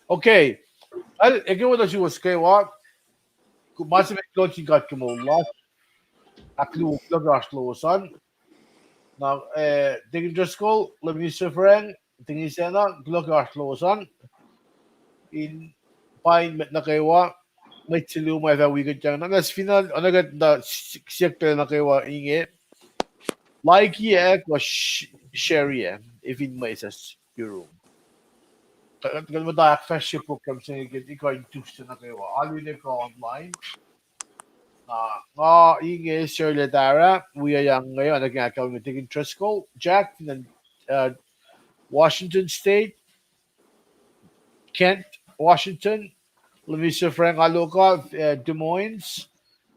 Okay. Al ikaw na si was kay wa kumasi me klotsi kat mo la aklu klagash son na digin just call let me sufferin tingi sena klagash son in pain met na kay wa may chilu may va wicked jang na nas final anagat da sekte na kay wa inge like ye ko share if in may sas euro kan mo da fellowship program sa ikaw yung tusto na kay wa alu in ekuh online inge Shirley Dara, we are young ngayon, nagkakaroon ng tingin trust ko. Jack, ng Washington State, Kent, Washington, Louisa Frank Aloka, Des Moines,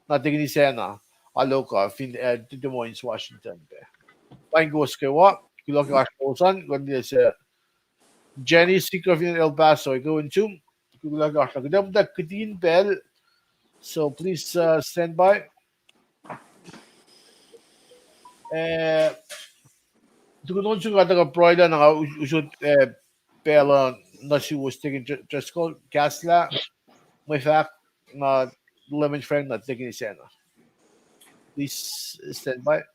natingin ni Sena, Aloka, Des Moines, Washington. Paing gos kayo, kulok yung askosan, kundi sa Jenny Secret in El Paso, go into, kulok yung askosan. Kaya mo da kitin bell, so please stand by. Doon siya kataga proida na usod pela na si was taking just called Gasla may fact na lemon friend na taking isena. Please stand by.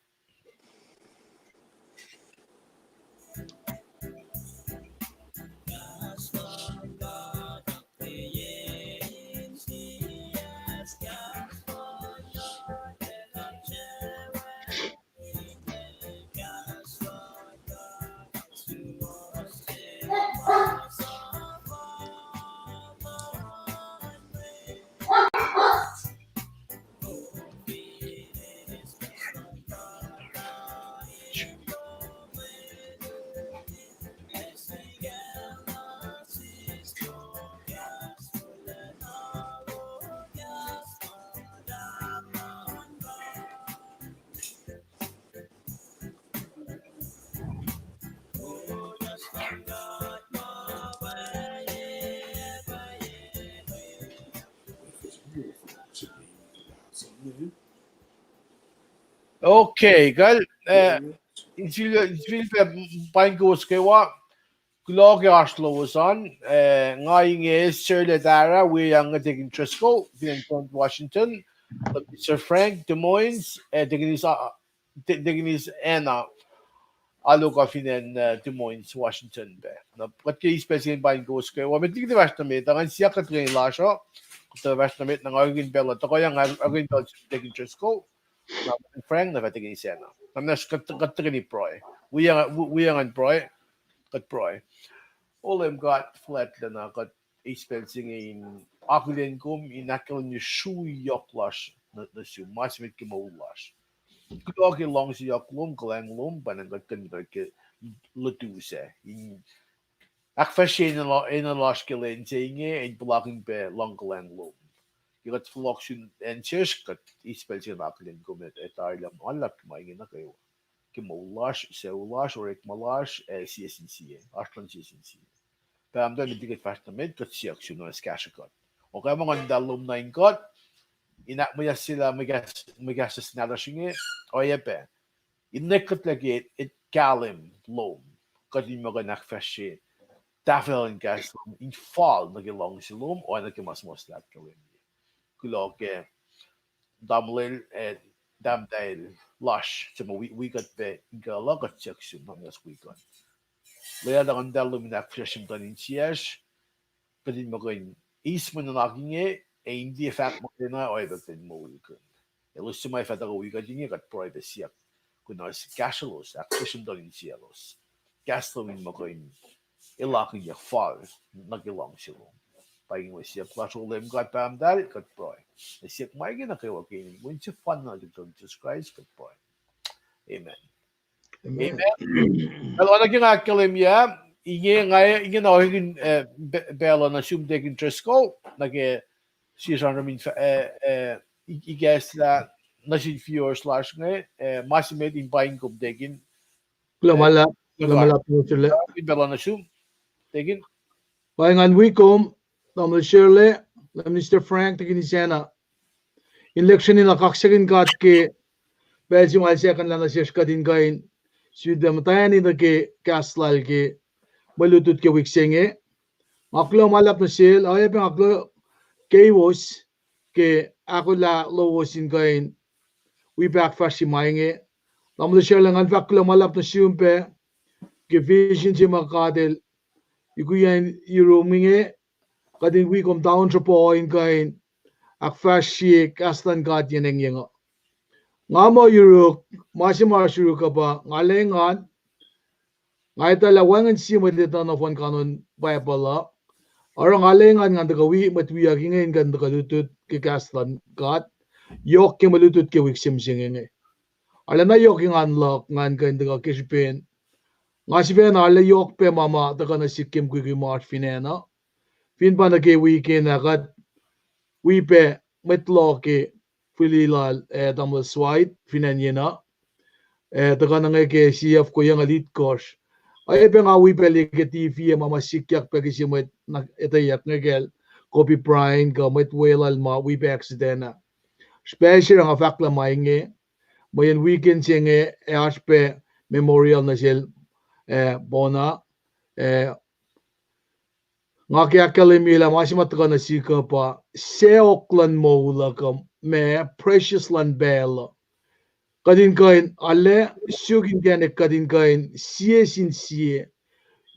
Okay, gal. Insil pain gos kayo Glog Ashlo was on. Ngaying is Shirley Dara, we ang taking Trisco, Vincent Washington, Sir Frank Des Moines, Dignis Anna, Aloka Finen Des Moines, Washington. Na pati special pain gos kayo. Wa metig di vastamit, ang siya ka train lasho. Sa vastamit ng agin bella. Tako yung agin bella taking Trisco. Frank na taking Anna. Namnas katrini proy. We ang proy. Kat proy. All them got flat na got experiencing in akulen kum in akil ni shu yoklash na shu mas mit kimolash. Kudoki long si yoklum klang lum banan got kan ke lutu se in akfashin in a lash kilen tinge in blocking be long klang lum. You got floction and church got experiencing akulen kum et ilam alak mai na kayo. Kimolash seulash or ekmalash CSNC ashlan CSNC. Pam doon bigat fast med kat siyak sino skasha kat. O kaya mga dalom na inkot, inak mo sila migas sa sinadashingi, o yepe. Inekot lagi it kalim lom. Kat yung mga nakfashi. Tafel and gas lom. In fall, nagilong si lom, o nagimasmos lahat kawin. Kulo ke damlil damdail lush. Sa mga wikat be, ingala kat siyak sino mas wikat. Laya da ang dalom nakfashi tanin siyas, kadin mo kayo isman na nakinge, hindi effect mo na o iba din mo wikan. Elos sumay fata ko wikan dinge kat private siyak. Kuna si cashelos, acquisition tanin sielos. Gaslowin mo kayo ilaking ya fall, nagilang sila. Paging mo siyak, laso ulim kat pam dalit kat proy. Siyak may gina kayo again, when siya fun na dito Jesus Christ kat proy. Amen. Amen. Kalau anak yang akalim ya, ingin na ingin bela na sum dekin Trisco, nage season ramin igas la nasin fior slash ngay, masimed in buying kup dekin. Lamala po sila. Bela na sum dekin. Pahingan wikom, namal Shirley, Mr. Frank, tigin isena. Election nila kaksakin kat ke, behal si malsiya kan lang na siya kadin kain. Sudah matayan ni ke kaslal ke malutut ke wiksenge Aklo malap na sil, ay pa aklo kewos ke ako la lowosin kain we back fashi mainge. Namlo siya lang ang aklo malap na siyumpe ke vision si makadel ikuyan iruminge kading we kom down sa point kain ak fashi kastan gat yeneng yengo. Nga mo yuruk masimashuru ka ba ngalengan ngay talawangan si madita na fon kanon bayapala. Orang alengan nga dagawi matwi agingin kan dagalutut ke kastan gat yok ke malutut ke wiksim singenge. Ala na yok yung unlock ngan kan daga kishpen. Nga si pen ala yok pe mama daga na sikim kuki march finena. Fin pa na ke weekend agad we pe metlo ke fililal damal swite finanyena. Daga na nga ke CF ko yung elite course. Ay pe nga we pe like TV mama sikyak pe kisimet na itayak ngegel Kobe Bryant ka met welal ma we pe accident. Special ang afakla mainge. Mayan weekend singe aspe memorial na sil bona nga kaya kalimila masimat ka na sika pa seoklan mo ula ka me precious land bell kadin kain ale sugin gane kadin kain sie sin sie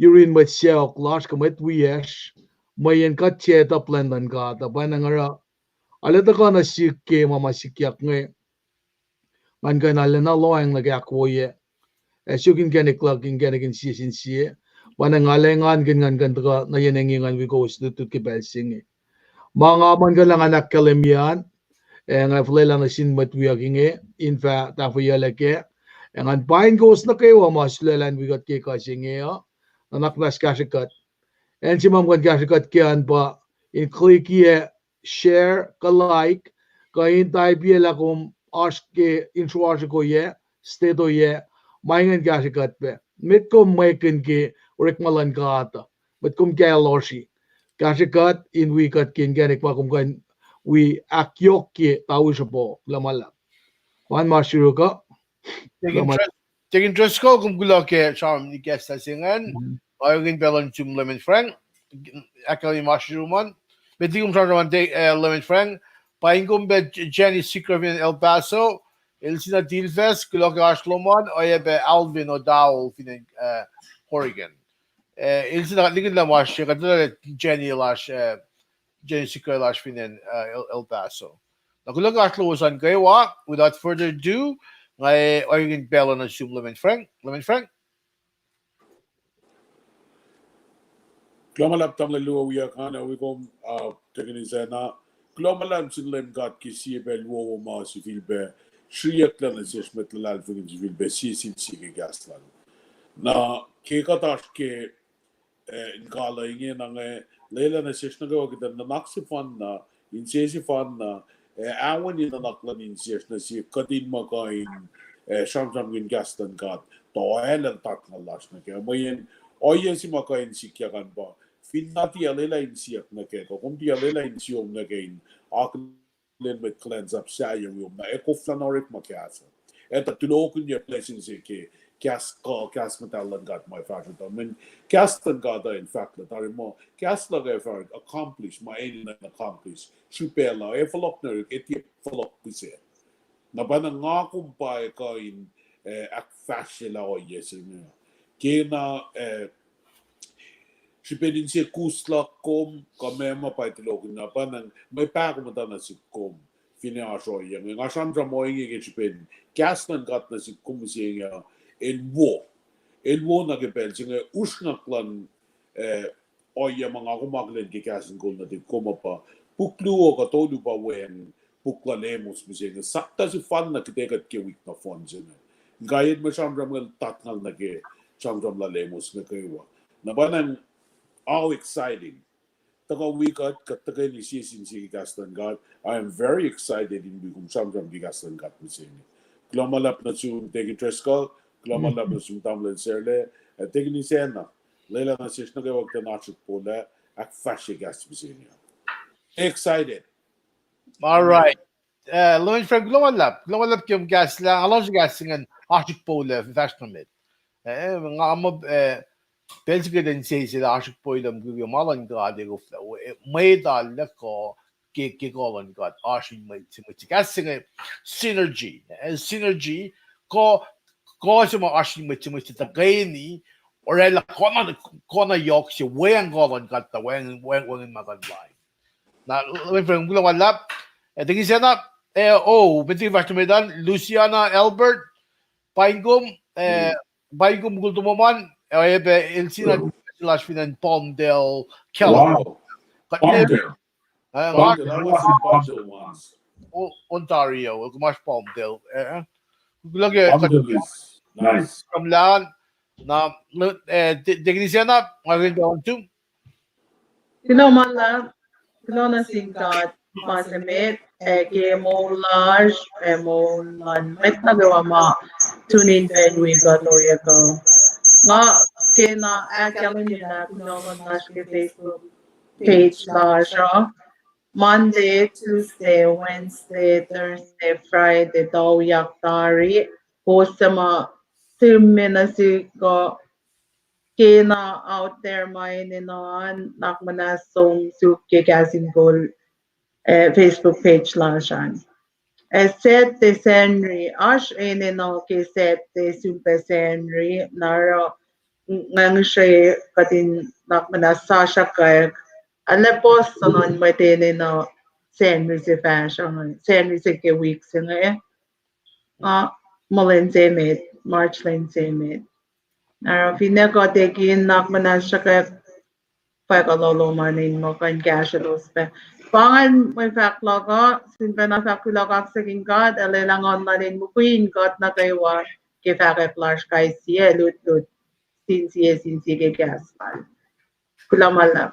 yurin mat seok lash ka mat wies mayan ka cheta plan dan ka ta banangara ale ta ka na sikke mama sikyak nge man kan ale na loang na gak woye sugin gane klak in gane kin sie sin sie panangalengan kin ngan ka na yenengingan we go tutut ke belsing mga man ka lang anak kalemian nga flela na sin matwiaginge in fa ta fu yalake ngan pain goes na kayo mas lelan we got ke kasinge anak nas kasikat and si mam kan kasikat kian pa in click ye share ka like ka in type ye la kum ask ke intro ko ye stedo ye maingan kasikat pe mit ko maikin ke urek malan kata but kum kaya loshi kasikat in we kat kin ganik pa kum kan we akyok ke tahu siya lamala wan masiru ka lamala Taking Driscoll kung gulo ke charm ni guest sa singan. Ayogin belon chum lemon frank. Akali mushroom. Beti kung charm day lemon frank. Paing kung be Jenny Secret in El Paso. Il sina Dealfest gulo ke Ashlomon. Oye be Alvin O'Dowell fin Oregon. Il sina ligin la wash. Kadala Jenny lash Jenny Secret lash fin El Paso. Nagulo ke Ashloman kayo without further ado. Ngay Oregon Bell na si Lemon Frank. Lemon Frank. Klomalap tam laluwa wiya kana we kom tekeni zena klomalap sin lem gat ki si bel wo ma si filbe shriyak la si smet la alfugin si filbe si ke gaslan na ke katash ke in kala inge na nge lela na sishna go kita na naksi fan na in si fan na awan in na naklan in sishna si kadin makain sham gin gaslan gat to elan tak na lash na ke mayen oyen si makain si kya kan ba fin nati alela in siak na ke ko kum ti alela in siom na ke in aklen met cleanse up sa yung na ekoflanorik makiasa eta tulokun your blessings ke kas metalan gat my fashion to men kastan gat in fact that are mo kas la ga accomplish my aim and accomplish supela e follow na eti follow pise na bana nga kumpai ka in ak fashion la o yes ke na si pedin si kusla kom kamema pa itilo na panang may pa ko mata na si kom fine aso yang nga sandra mo ingi ke si pedin kasnan gat na si kom si nga elwo na ke pel singa usna klan oya mga kumaglen ke kasan ko na di koma pa puklu ka todo pa wen pukla lemos mi singa sakta si fan na kitekat ke week na fon singa gayet mo sandra mo tatnal na ke sandra la lemos na kayo na banang all exciting. Taka wikat kataka ni sisin si Gaston God. I am very excited in bikum samsam di Gaston God misini. Klomalap na su tegi Tresco, klomalap na su tamlen serle, tegi ni sena. Lela na sis na gawag ta nachit pole ak fashi gas misini. Excited. All right. Lemon Frank lumalap. Lumalap yung gas lang. Alon si gas ngan achik pole fashion mit. Nga mo Penske den say sila asik po ilam gugu malan ka de gufla. May dal ko ke kolan ka asik may kasi synergy. Synergy ko sa mga asik may ta kaini or ela kona yok si wen kolan ka ta wen magan line. Na when from gulo wala tingin siya na pwede ba tumidan Luciana Albert Paingum Paingum gultumaman el sina slash finan Palmdale California Wow. Palmdale. Palmdale. I was in Palmdale once. Ontario mas Palmdale lagi Palmdale is nice. from lan na tingin siya na ngayon doon too Pinamala, pinanasingkat, masamit, kemolar, emolan, met nagawa ma, tunin penwi ka toya ka. Nga, kina, akalan nila, pinamalas ke Facebook page la siya. Monday, Tuesday, Wednesday, Thursday, Friday, daw yaktari. Post sa mga terminasi ko kina out there maininaan nakmanasong suke kasing goal Facebook page lang siya. Set de Senri, ash inino ke set de Super Senri, naro ngang siya katin nakmanasasya kaya alapos sonon matinin no Senri si fashion, Senri si ke weeks nga Malin Zemit, March Lin Zemit. Fineko tekin nakmanasya kaya pagkalolo manin mo kan gashalos pe. Pangan may faklo ko, simpe na faklo ko sa kingkot, alilangon manin mo queen kot na kaywa ke fakay flash kay siya lut sinsi ke gaspal. Kulamala.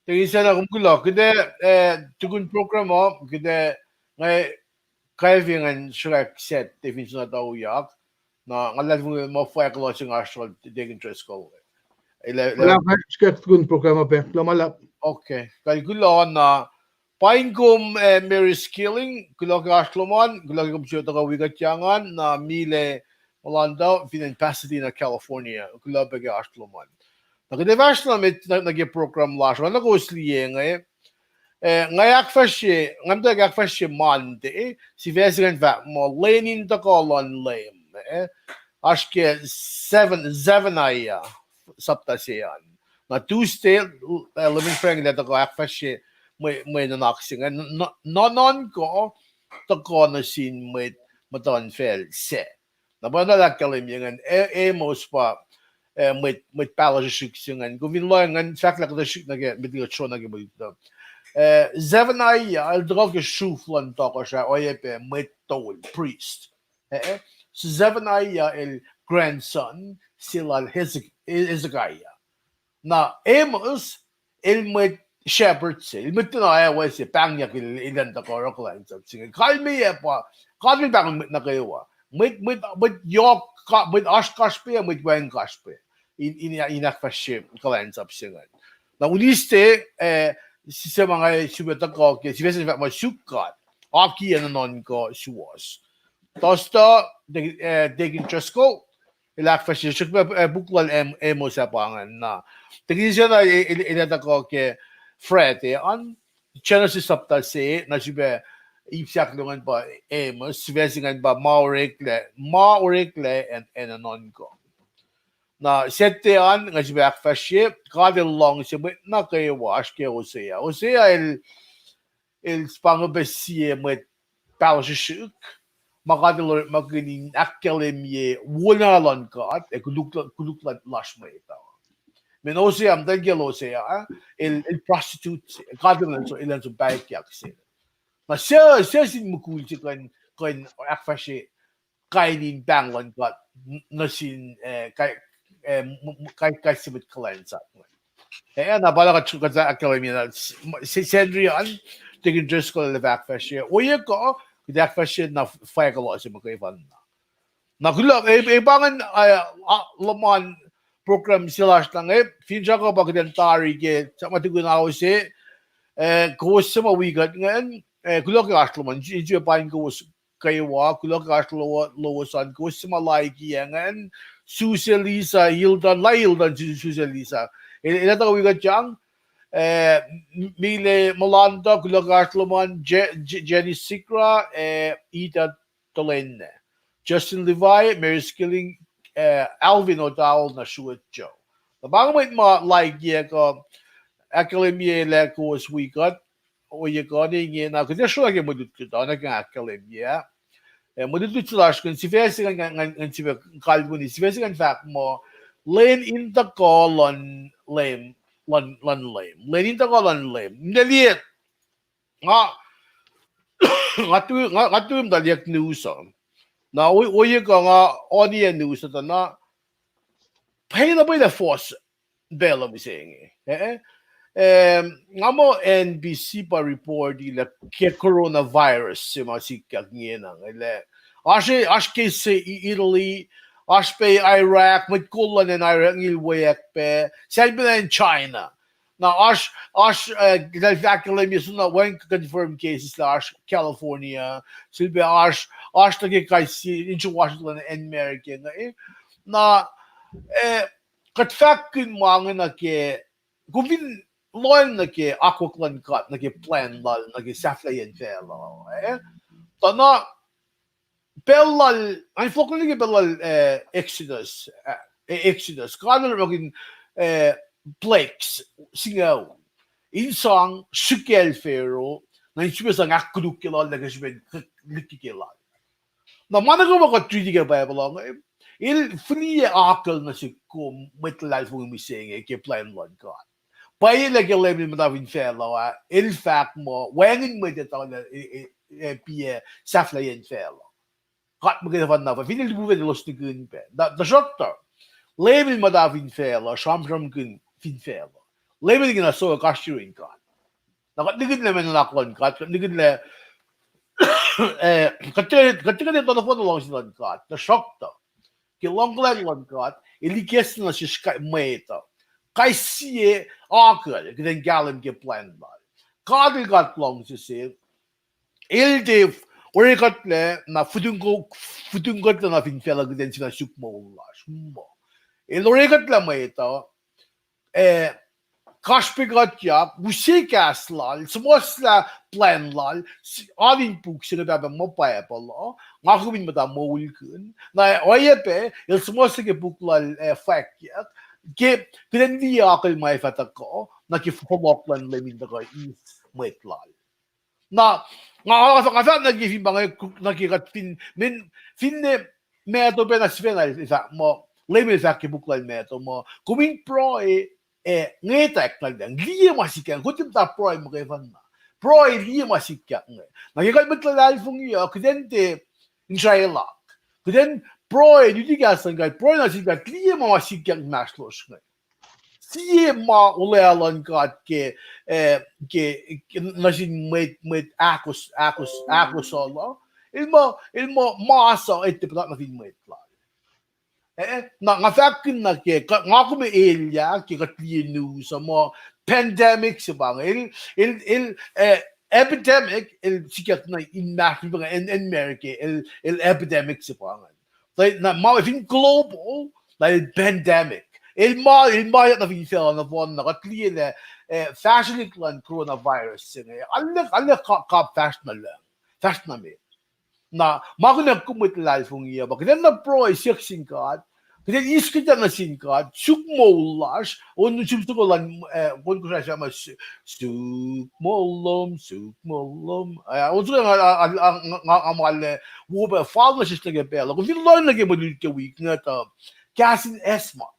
tingin siya na kumkulo kede tukun program mo kede ngay kaivingan Shrek set definition na daw yak na ngalat mo fue ko sing actual dig interest ko Wala ka skek kun programa pe. Lamala. okay kay gulo na paingum Mary Skilling gulo ka Ashloman gulo ka siya ka wigatyangan na mile Molanda in Pasadena California gulo ba ka Ashloman nagdevas na mit nag-program last na nagosliye ngay ngayak fashe ngamda gak fashe mande si vesgan va mo lenin to kolon lem aşke seven aya sapta seyan na Tuesday living friend that gak fashe may nanaksing non ko to ko na sin may maton fel se na ba na kalim yang mos pa mit palaje shiksingen govin loyangan sakla da shik na ge mit chona ge Seven al droge schuflan tokosha oyepe metol priest. So seven el grandson silal Hezekiah. Na Amos el met shepherd il met na was pangyak ilan ta koroklan sa sige. Kalmi pa kalmi bang na kayo mit yok mit ashkashpe mit wen kashpe in akfaship kalan sa sige. Na uliste sa mga subeta ko ke si vesen mo sukat aki non ko suwas tosta de Trusco ilak fashion buklal emo sa pangan na tingin siya na ilata ko ke Fred an Genesis sapta se na sibe ipsak lungan pa emo si vesen ba maurekle and anon ko na settean nga si backfashe kadel long si na kayo wash ke Hosea el spangobesie met palashuk makadel maginin akkelemye wonalon kat kuluklat lash meta men Hosea am dagel Hosea el prostitute kadel so ilan so baik yakse na siya sin mukul si kan akfashe kainin banglon kat nasin kay simit kalensa. Na bala ka chuka sa akademi na si Sendrian tigin dress ko le back fashion. Oye ko back fashion na fire ko sa mga iban na. Nakulab bangan laman program sila lang finja ko pag dentari ke sa matigun ako si ko sa mawigat ngayon kulok ka laman jijo pa ko kayo kulok ka lawasan ko sa malay kiyangan Susia Hildan la Hildan Susia Lisa. Ila tahu ikat jang Mile Molanda Gulagatloman Jenny Sikra Ida Tolene. Justin Levi, Mary Skilling, Alvin O'Dowell na Shuat Joe. The bang wait ma like ye ko academia le course we got o ye got in na kasi sure ke modut kita na ka academia. Modut tulash kun si fesi kan si kalbuni si fesi kan fact mo lane in the colon lame lane lane in the colon lame. Ndeliet nga ngatu daliak news na o ye ka nga audio news na pay the by the force belo mi saying ngamo NBC pa report ila ke coronavirus si masikak niya nang ele ashe se Italy aspe Iraq mit kulan in Iraq ilwayak pe selbi na in China now dal fakele mi suna when confirmed cases la California silbi tage kaisi in Washington and American na kat fakin mga na ke guvin loan na ke akoklan kat na ke plan lal na ke saflayan fela tana pelal ay fokon ke pelal exodus kanal magin plaques singaw insang shukel fero na insubes ang akuduk kilal na kesben likikilal na mana ko ba 3D ke Bible il frie akal na si kum metlal fu mi sing ke plan lord god pai le ke le mi da vin felo il fact mo when mo de ta pie safla yen felo kat mo ke van na fin il bu de los gun pe da jotta le mi da vin felo sham gun fin felo le mi gina so ka shirin god na kat digid le men na kon kat digid le kat de telefon long sin god da jotta que long lang got ele quer na se meta kai sie akal que den galim ke plan mal kad got long se se ele de ore got le na fudun got na fin fela que den sina suk mo la shumbo ele ore got la meta Kaşpı got ya bu şey kaslal smosla plan lal avin puksine bebe mo pa yapala ngakubin mata mo ulkun na oyepe il smosla ke buklal fak ya ke prendi akıl mai fatako na ki fomoklan lemin da is metlal na nga na ki fin bangay na ki kat fin ne meto pe na svenal isa mo lemin sa ke buklal meto mo kuming pro ngetek lang dan liya masikan kutim ta pro mo kay fan na pro liya masikan nagigal betlalal fung yo kudente inshallah kuden pro yudi gasan gal pro na sikat liya masikan maslos siye ma ulealan kat ke nasin met akos solo ilmo masa etiplat na fin met na nga fakin na ke nga kume elia ke katli news mo pandemic sa bang il epidemic il sikat na in national in America il epidemic sa bang like na ma fin global like pandemic il ma na fin fell na bon na katli na fashion lan coronavirus alle ka fashion na me na magna kumit life fung iya ba kaya na pro isyak singkat kaya iskita na singkat sukmolash onu sumsukolan kon ko siya mas sukmolom onu nga amal wo ba fall na siya nga pela kung lo na ge modul ke week na ta kasin esmak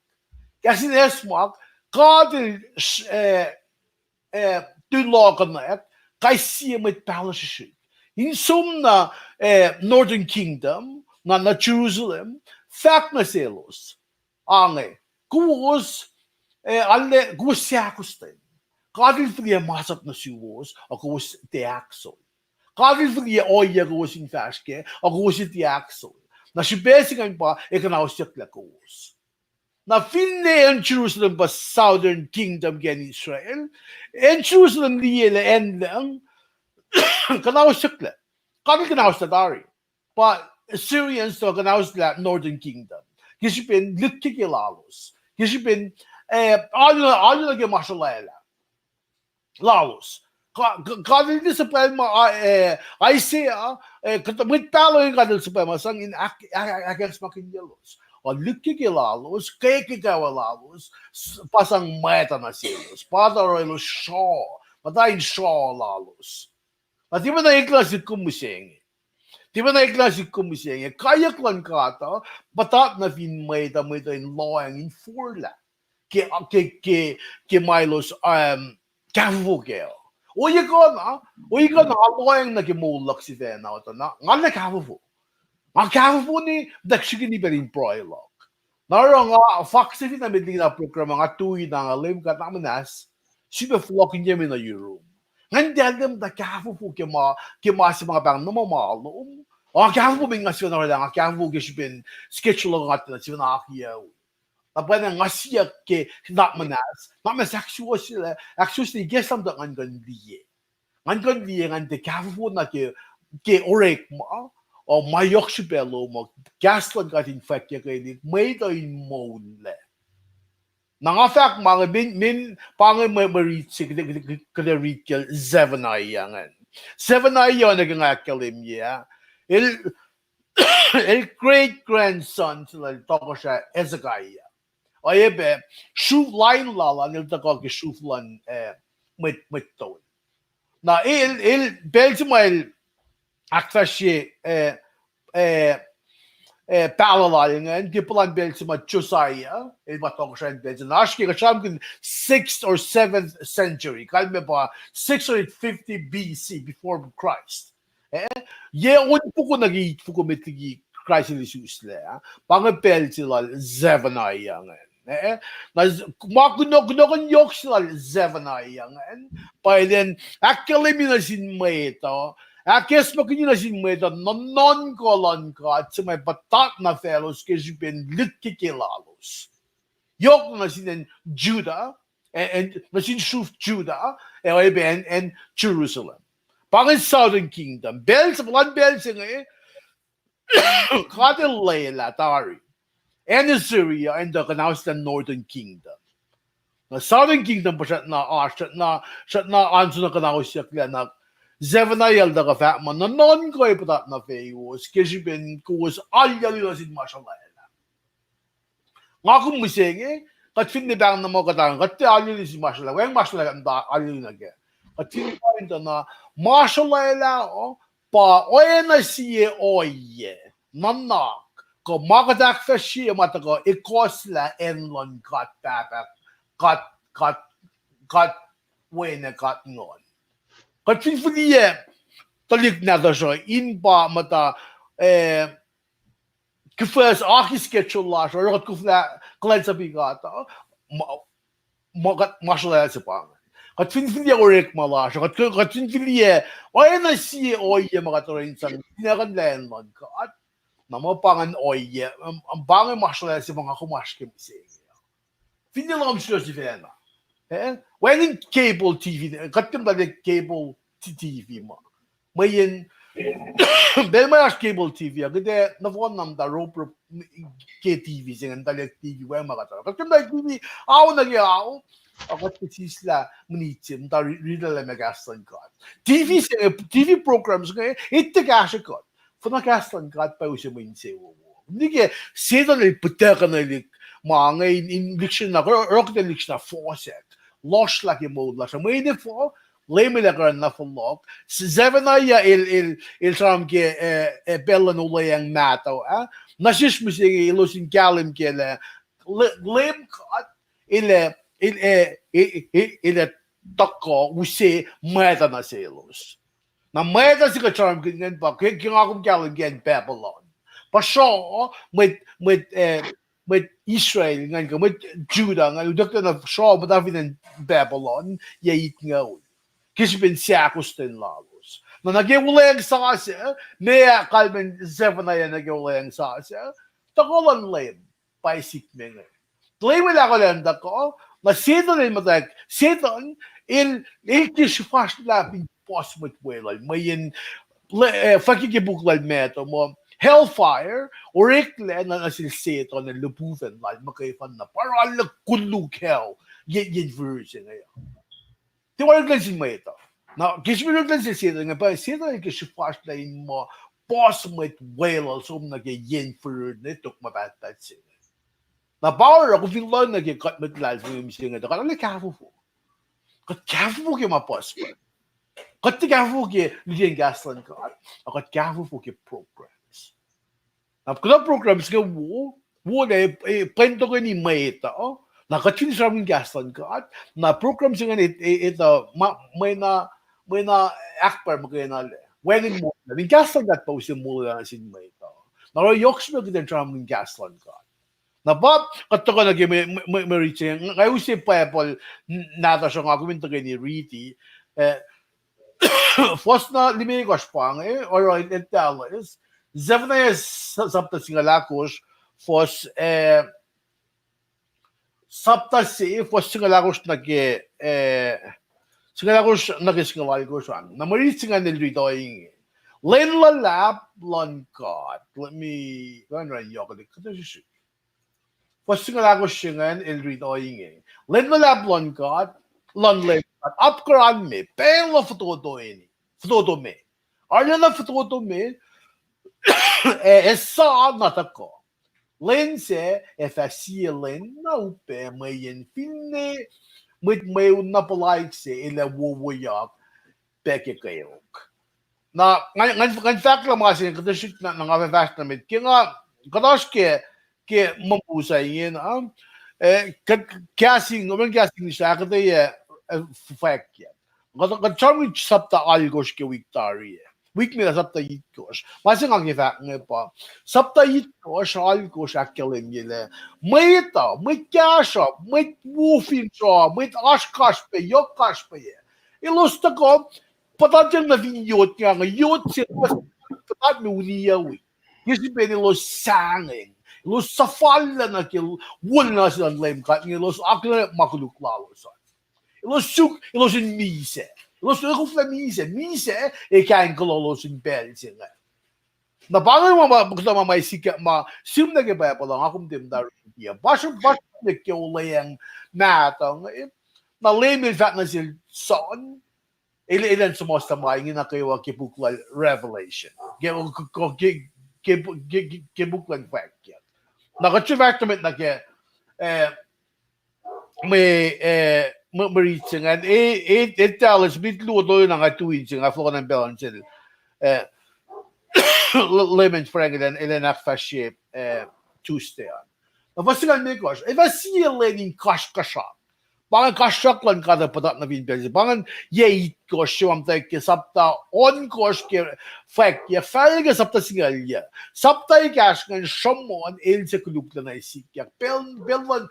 kadil tulokan na kay siya may pala siya in some na Northern Kingdom na Jerusalem fact na selos ange kuos alle kuos siakusten kadil frie masap na siwos o kuos teaksol kadil frie oye kuos in faske o kuos teaksol na si basic pa ekanausyak la kuos na finne en Jerusalem pa Southern Kingdom gen Israel en Jerusalem liele endlang kanausykle. Kami kanausla dari. But Assyrians to kanausla Northern Kingdom. Gishipin Likilalos. Gishipin Alu Mashalala. Lalos. Kadil di Suprema Isaiah with palo yung kadil Suprema sang in against Makinyalos. O Likilalos, Kekikawalalos, pasang meta na silos. Padaroilos Shaw. Matayin Shaw lalos. At di ba na-iklas yung kumuseng? Di ba na-iklas yung kumuseng? Kaya klan kata, batat na finmeta mo ito in loyang in forla. Ke Milos, kafufukeo. Oye ka na, loyang na kimulak si Vena ito na, nga na kafufu. Ang kafufu ni, dakshigin ni Berin Proilog. Naro nga, faksi na medli na programa nga tuwi na nga lim ka namanas, siya flokin niya na Europe. Ngayon da kafufu kima si mga bang namamalo. Ang kafufu may nga siya na lang, ang kafufu kishipin sketchulog nga na siya na akiyaw. Tapos nga siya ke namanas actual sila, actually gesam da ngan diye. Ngan diye ngan de kafufu na ke orek mo, o mayok si pelo mo, gaslan ka infectia kay may to in mole. Nangafak mga pangay ma-reach kada retail 7 ay yangan. 7 ay yon nagangakalim niya. El great grandson sila toko siya Ezekiah. O yebe, shuf line lala nil tako ki shuf lan mit ton. Na beltimail akta siya parallel Gipulan built some Josiah, in what Tongshan built in Ashki, a 6th or 7th century, Kalmeba 650 BC before Christ. Ye un puko nagi puko mitigi Christ in Jesus le. Pang built sila 7 ay yangan. Na kumakunog yok sila 7 ay yangan. Pa then actually minasin mo ito. Akes makinina sin mo ito non-colon ka at sa may batat na fellows kasi bin likikilalos. Yok na sin Judah and na sin Shuf Judah and Jerusalem. Pangin Southern Kingdom. Bells, blood bells nga Kadil Layla Tari. And Assyria and the Northern Kingdom. Na Southern Kingdom pa siya na anso na kanaos siya kaya na Zevanayal da ka man na non ko ipatat na feos kasi ben kuwas alyalila sin mashalala. Nga kung musenge kat fin ni bang na mo katang kat alyalila sin mashalala. Weng mashalala da alyalila ke. Kat fin pa na mashalala pa oye na siye oye nanak ko makadak fa siya matako ikosla enlon kat papak kat wena kat ngon. Kat finfiliye talik na da siya in ba mata kifas aki schedule la siya kat kufla klad sa bigata mashalala sa pang. Kat finfiliye orek mala siya kat finfiliye oye na siye oye makatorin sa pinakanlayan man kat namapangan oye ang bangay mashalala sa mga kumashkim siya. Finilam siya si Vena. When in cable TV, katim balik cable TV mo. Mayin, dahil may cable TV, kasi nafon nam da rope KTV, singan balik TV, wala makatara. Katim balik TV, ako nag-iaw, ako sisla, munitim, da rinala magastan ka. TV programs ngayon, ito kasi ka. Funagastan ka, pa usya mo yung sewa mo. Hindi kaya, sito na iputaka na mga in-election na, rocket election na faucet. Lost like a mode, like a made it for, lay me like a log. Zevanaya il tram ke bella no layang mato, Nashish musing ilusin galim ke lim cut ile tako, we say, meta na selos. Na meta si ka charm ganyan pa, kaya akong galim gen Babylon. Pa siya, with Israel ngayon with Judah ngayon doktor na Shaw but in Babylon yait ngayon kasi bin siyakos din lalos na nagiwulayang sa kasi neya kalben 7 na yan nagiwulayang sa kasi takolan layim paisik me ngayon tuloy wala ko lang dako na seton rin matag seton il kisifas lapin pos with wala mayin fakikibuklal meto mo Hellfire, orekle na nasilseto na lupuven like makifan na parang kulukel yin version ngayon. Tiwala sin mo ito. Na kismiro lang silseto nga pa sila yung kisiflash na yung mo boss mit whale so yin version nito mabatat sila. Na power ako feel lang cut mit life yung siya nga kanang careful po. Careful yung mapos pa. Careful yung liyan gaslan ka. Careful yung program. Kuna programs nga wo na pwento ko ni Maeta na kachin sa aming gaslan ka na programs nga ito may na akbar mo kaya na when in mo na yung gaslan ka pa usin mo na sin Maeta na yoks mo kita sa aming gaslan ka na ba kato ka naging may reaching kaya usin pa Apple nata siya nga kuminto kay ni Riti first na limay ko spang or in Talis Zevna sapta singalakos fos sapta si fos singalakos singalakos singalakos na marit singa nilrito yung len la lap lon god let me run yoko fos singalakos singa nilrito yung len la lap lon god lon len upgrade me pelo foto me arna na foto me essa natako. Lense efasilen na upe mayen finne mit mayon na palaikse ila wowoyak peke kayok. Na ngan fact lang mga sin kadashik na nga fast na mit kinga kadash ke mamusa yin casting ni siya kada fact ya. Kad sabta algos ke victory. Week nila sabta yitkos. Masing ang ifak nga pa. Sabta yitkos, alkos akkelin gila. May ito, may kasha, may wufin siya, may ashkash pa, yokash pa ye. Ilusta ko, patatyan na vinyot nga nga, yot sila, patat mi uniyawi. Kasi pa nilo sanging. Ilos safala na kil, wala na silang lame cut, ilos akla makuluklalo sa. Ilos in mise. Los ko fla mise kan kololo sin bel sin. Na bangan mo may sika sim na ba pa lang akum dim dar dia. Basho ne ke ulayang natong na lemil fat na sil son ilan sumosta mai na kayo kibukla revelation. Kibuklan fact. Na kachivactament na ke may Maritsingan talas bitluto yun ang atuin siya nga floor ng balance lemon frangidan ilanak fashion Tuesday na fasigan may kosh evasilen in kashkasha bangan kashak lan kada patat na binbel bangan yeit kosh yung amtay ke sapta on kosh ke fact ya falga sapta singalya sapta ikash ngan shamon el sa kuluk na isikya pelman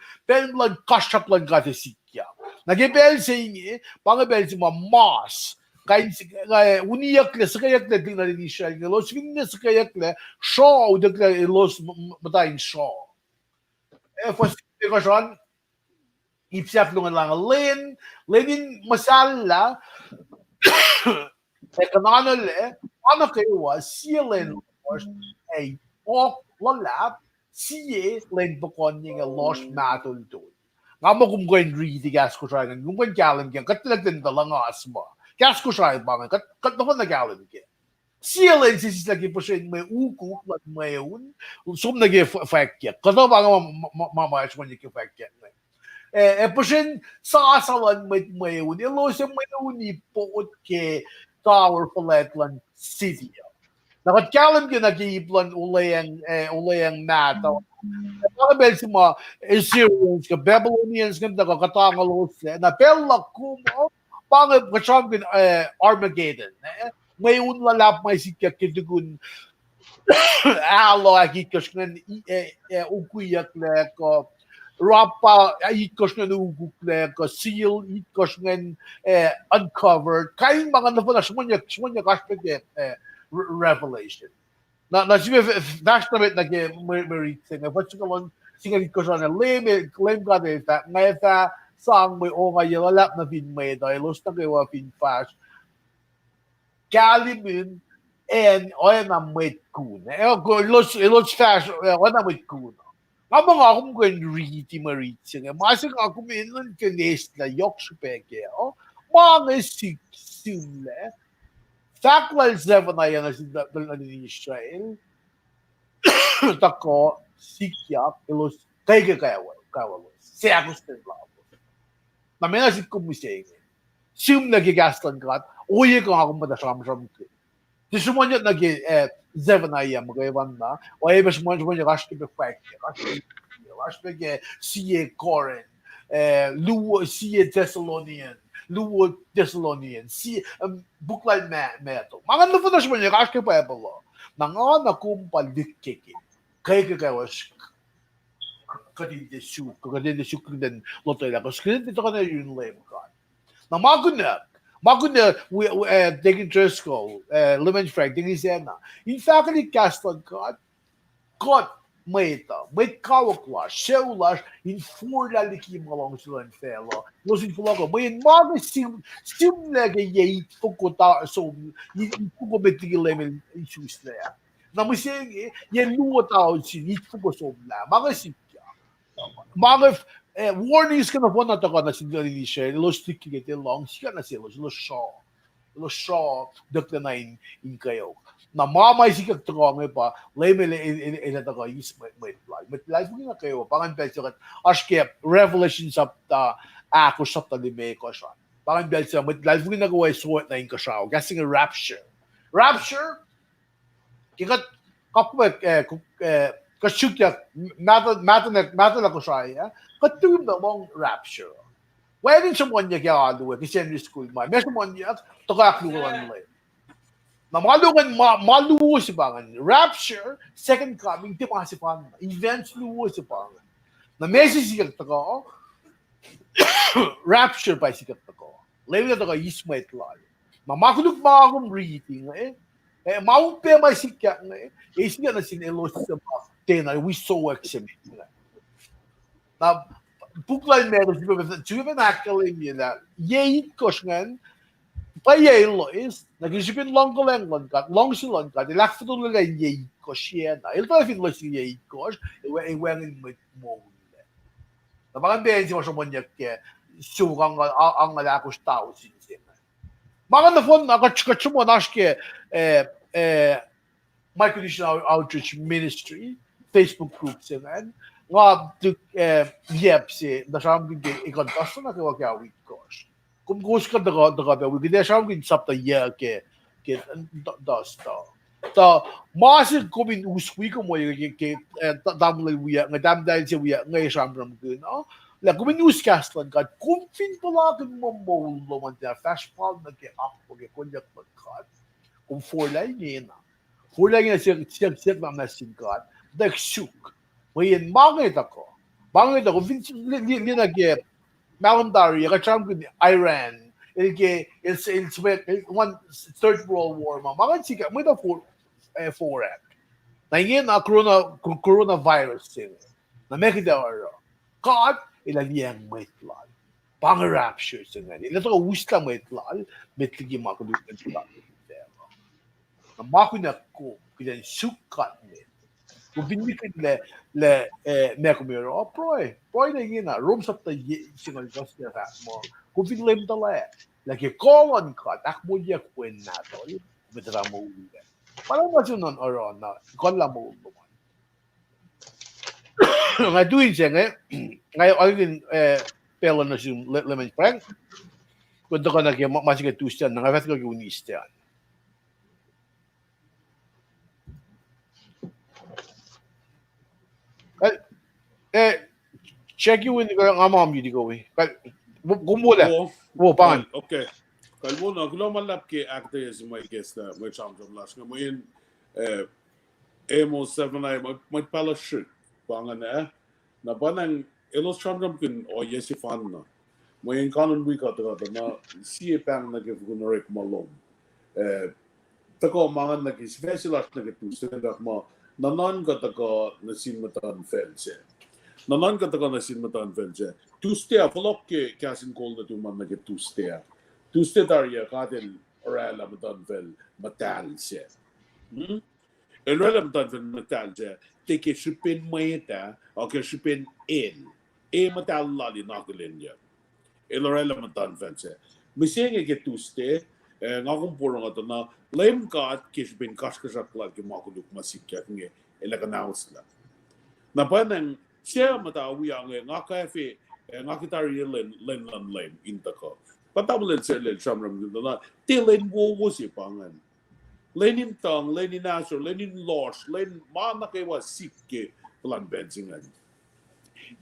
kashak lan kada sikya nagibel sa ingi pangabel sa mga mas kain uniyak le sakayak le din na rin siya los vinne sakayak le shaw udagla los matayin shaw fos ikasyon ipsap lungan lang lenin masala kanano le ano kayo silen ay ok lalap siye len bukon yung los matul doon nga mo kung gawin read gas ko siya kung gawin galan kaya katilag din dalang asma gas ko siya bangan katnakon na galan kaya siya lang sisis lagi po siya may uku may un sum nag effect kaya kato ba nga mamayas mo yung effect kaya po siya sa asalan may un ilo siya may unipoot ke tower paletlan city nakatkalan ka nag-iiplan ulayang nato nakabel si mga Assyrians ka Babylonians ka nakakatangalos na pelak kumo pangit kasyang Armageddon may unlalap may sikya kidugun alo akikas ng ukuyak le ko rapa ikas ng ukuk ko seal ikas ng uncovered kain mga na semuanya aspect revelation na siya fast na bit nag-merit siya what you call singalit ko siya na claim ka na ita ngayon sang may o nga yalalap na fin may dahil los na kayo fin fast Kalimin and oya na met kuna. Go los fast oya met kuna. Nga mga akong kung riti mariti nga. Masing ako minun kanes na yok supeke. O, mga simle. Faklal seven na yan na ni Israel. Tako, sikyak, ilos, kaya kawalos. Siya ako sa labo. Na may nasit kumising. Sim nagigastan ka at uye kang akong madasam-sam ko. Di semuanya nagi seven na yan, magaywan na. O iba semuanya raske befek. Raske siye Corin. Luwo siye Thessalonian. Luwo Thessalonian. Siye buklay meto. Mga lupo na semuanya raske pa ebalo. Nanga na kumpal dikkiki. Kaya was kadinde suk den lotela. Kasi dito ka na yun lame ka. Na maguna we taking Driscoll, Lemon Frank, din siya na. In fact, ni Castle God meta, met kawakla, shewlash, in four laliki malong sila fellow. Lusin fulago, may mga simlega yait fukuta so fuko betigil lemon issues there. Na mo siya yan luwa tao si fuko so la, mga sikya. Mga warnings ka na po na taka na sinili siya, lo sticky get long, siya na sila, lo shaw, Dr. 9 in kayo. Na mamay sikag taka nga pa, lemele ina taka is may life mo nga kayo, pangan belsa kat, aske, revelation sa ako sa talime ko siya. Pangan belsa, may life mo nga nagawa suwat na yung kasyaw, kasi nga rapture, kikat, kapwet, kasyukya, mata na ko siya, katuwim na mong rapture. Wala din sa mga niya kaya kaluwa, kasi Henry School man. May sa mga niya, takakluwan nila. Na maluwa si bangan. Rapture, second coming, di makasipan. Events luwa si bangan. Na may sisikag tako, rapture pa sisikag tako. Layo na tako, ismait lang. Makulog mga akong reading, maumpe may sikyak, siya na sinelos sa mga tena, we so examine. Na, buklay meron, siya ba nakalim yun na, yay kosngan, pa yay lois, nag-isipin long ko lang ka, long silon ka, dilaksa to nila yay kos yan na. Ito na fin lois yay kos, iwengin mo. Na mga bensi mo sa manyak kaya, sukang ang alakos tao sinsin. Mga na phone, nakatsumo naske, Micronesia Outreach Ministry, Facebook group siya, nga yep si dasam gid ikontas na ko kaya week course kung gusto ka daga we gid dasam gid sapta year ke dasta ta masig ko bin uswi ko mo ke damle we nga dam dahil si we nga isam ram gid no la ko bin us castlan ka kung fin pala kan mo lo man ta fast fall na ke up ko ke konjak pagkat kung for lagi siya na singkat dak shook Ngayon, bakit ako? Linagye, Malandari, yakacham ko Iran, it's one Third World War, bakit sika, may na foreign. Na yun na coronavirus sila. Na may kita aro. God, ilaliyang may tlal. Pang-rapture sila. Ito ka wista may tlal, may tligi makulutan sila. Na makunak ko, kaya sukat nila. Kung binibigyan le mekumiro, proy na yun na, room sa tayo, sinalitas niya mo. Kung binilem tala, lagi kolon ka, takbo niya kwen na to, mitra mo ulit. Parang mas yun nun, oron na, kon lang mo ulit. Nga doon siya, ngayon, ayun, pelo na siya, lemon frank, kung doon ka naging masigatusyan, nangagat ka yung unisyan. Check you in ang amam yun ko eh. Gumula. Pangan. Okay. Kalmo na gulo malap ke actors may guest na may cham last nga mo in emo 7 ay may pala shit. Pangan na banang elos cham kin o yesi fan na. Mo in kanon week at na siye pang na give gunarek malom. Tako mangan na ki special na gitu senda mo nanan ka tako na sinmatan felse. Nanan ka taka na sinmatan velje. Tuste a follow ke kasin call na tuman na tuste. Tuste darya katil orala matan vel matal se. Irrelevant van metal je, teke shipin maeta, oké shipin in. Metal lali nagelin je. Irrelevant van ze. Misschien ik het toeste, ngakong purong ato na, lame god kish bin kashkasak lagi makuluk masikya nge, ilakanawis la. Na panang, siya matawi ang ngakafe, ngakitari len lame intako. Patablen sir len shamram ganda na, tilen wo si pangan. Lenin tang, Lenin nasor, Lenin loss, Lenin mana kewa sikke pelan bensingan.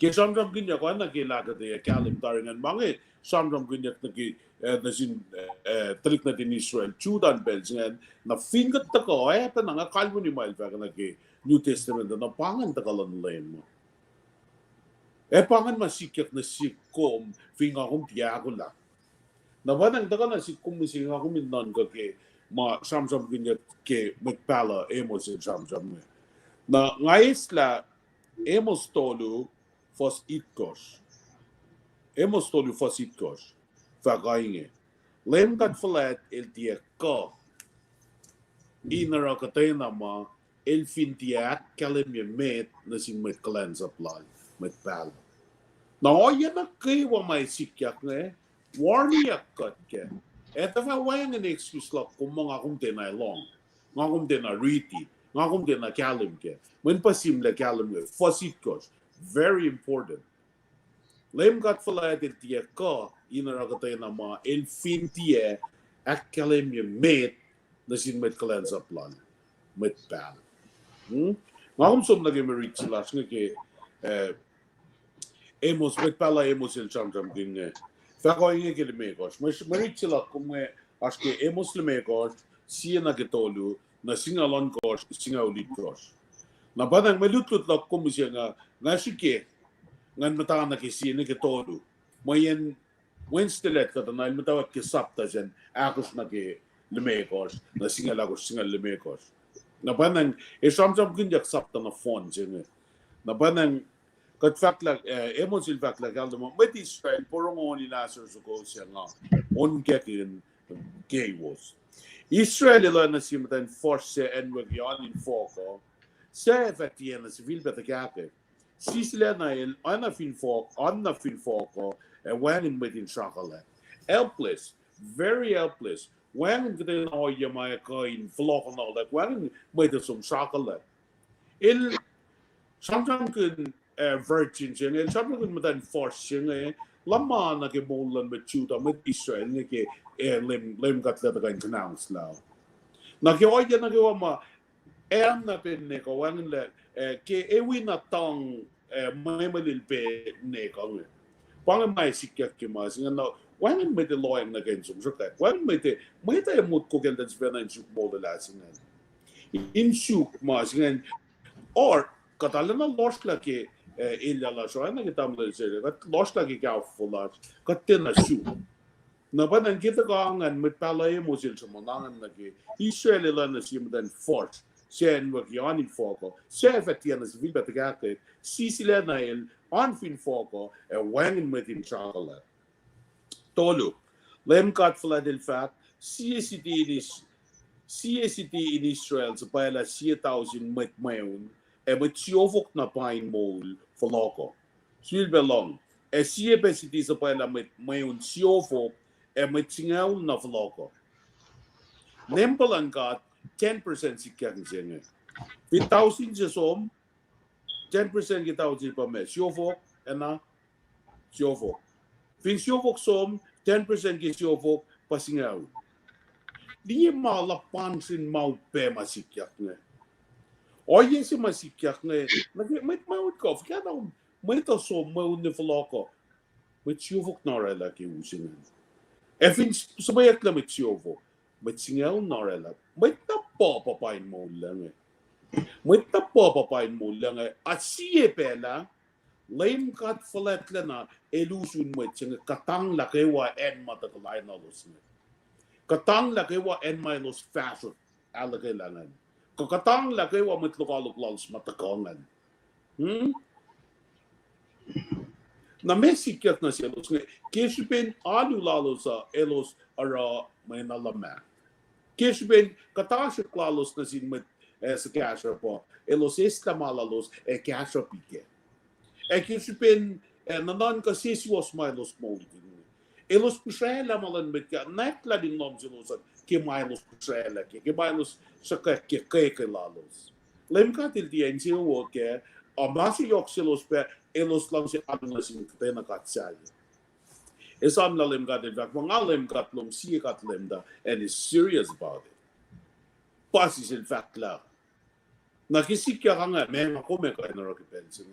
Ke samram ginya ko na ke laga de kalim taringan mange samram ginya ki nasin trik na din Israel chudan bensingan na fingat ta ko ta nga kalmo ni mail fa na ke New Testament na pangan ta kalan len mo. Pangan masikyak na sikkom finga kum tiago la. Na banang ta na sikkom singa kum non ka ke ma samsam ginya ke magpala emos in samsam na ngais la emos tolu fos itkos fagainge lem kat flat el dia ka inara katena ma el fintiak kalem ye met na sin met klan supply met pal na oya na kay wa mai sikyak ne warning kat ke eta fa wang an excuse la kung mga kung tenay long nga kung tenay riti nga kung tenay kalim ke when pasim la kalim ke fosit kos very important lem gat fala el tia ka inara katay na ma el fintie ak kalim ye met na sin met kalan sa plan met pal nga kung som naging merit sila nga ke emos met pala emos el cham ginge Fakoinge ke lemekos, mas maritila como acho que é muslimekos, sia na getolu, na singalon kos, singaulit kos. Na badang melutut la como sia nga shike, ngan mata na ke sia na getolu. Mayen Wednesday ka na matawat ke sapta jen, akos na ke lemekos, na singalagos singal lemekos. Na badang samsam kunjak sapta na phone jen. Na badang kat fakla emosil fakla kaldo mo met Israel porong oni nasor so ko siya nga on kekin gay was Israel la na simtan force en region in foko se effektien na civil betakake sisle na el ana fin foko and when in with in chocolate helpless very helpless when the no yamaya in floko no like when with some chocolate il sometimes could virgin jeng sabi ko madan force jeng lama na ke bolan met chuta met Israel ne ke lem gat la kan pronounce lao na ke oya na ke ma na pen ne ko wan le ke ewi na tong mai malil pe ne ko ne pang mai sikya ke ma singa na wan met the law na ken sum jota wan met mut ko ken das vena in suk bola singa in suk ma singa or katalana lost la ke illa la joana que tam le zere kat lost la ke ka fular kat tena shu na banan kita ka ngan mit pala e mosil so manangan na ke Israel la na sim dan fort sen wa yani foko se fetiana civil batakate sisile na el on fin foko e wangin mit in chocolate tolu lem kat Philadelphia CST in Israel sa pala 1000 mit mayon met siovok na pain mol foloko. Sil belong. Sie besiti sa pala met mayon siovok met singaw na foloko. Nempelan kat 10% si kang zinge. 1000 sa som 10% kita uji pa me siovok na siovok. Fin siovok som 10% ki siovok pa singaw. Di malapan sin mau pe masikyak ne. Oye si masikyak ne, met maut kof, kada met so maut ne floko. Met siovok narela ki usingen. Efin sabayat la met siovok. Met singaw narela. Met ta papapain mo lang Met ta papapain mo lang at siye pela, lame kat falet na elusun met singa katang lakewa en matakalay na los ne. Katang lakewa en milos fashion alagay langan. Kakatang laki wa met lokalok lalos matakangan. Na mesikyak na siya los. Kesipin alu lalo sa elos ara may nalama. Kisben katasha klalos na sin met sa kasha po. Elos estamalalos kasha pike. Kisben nanan kasiswas milos molding. Elos pusela malan met ka nakla din nom silosan ki milos pusela ki milos sa ke lalos. Lem ka til dia in silo ke amasi yok silos pe elos lang si anas in tena katsali. Esam la lem gat vak mga lem gat lom si gat lem da and is serious about it. Pas is in fact la. Nakisik ka nga me makome ka na roki pensin.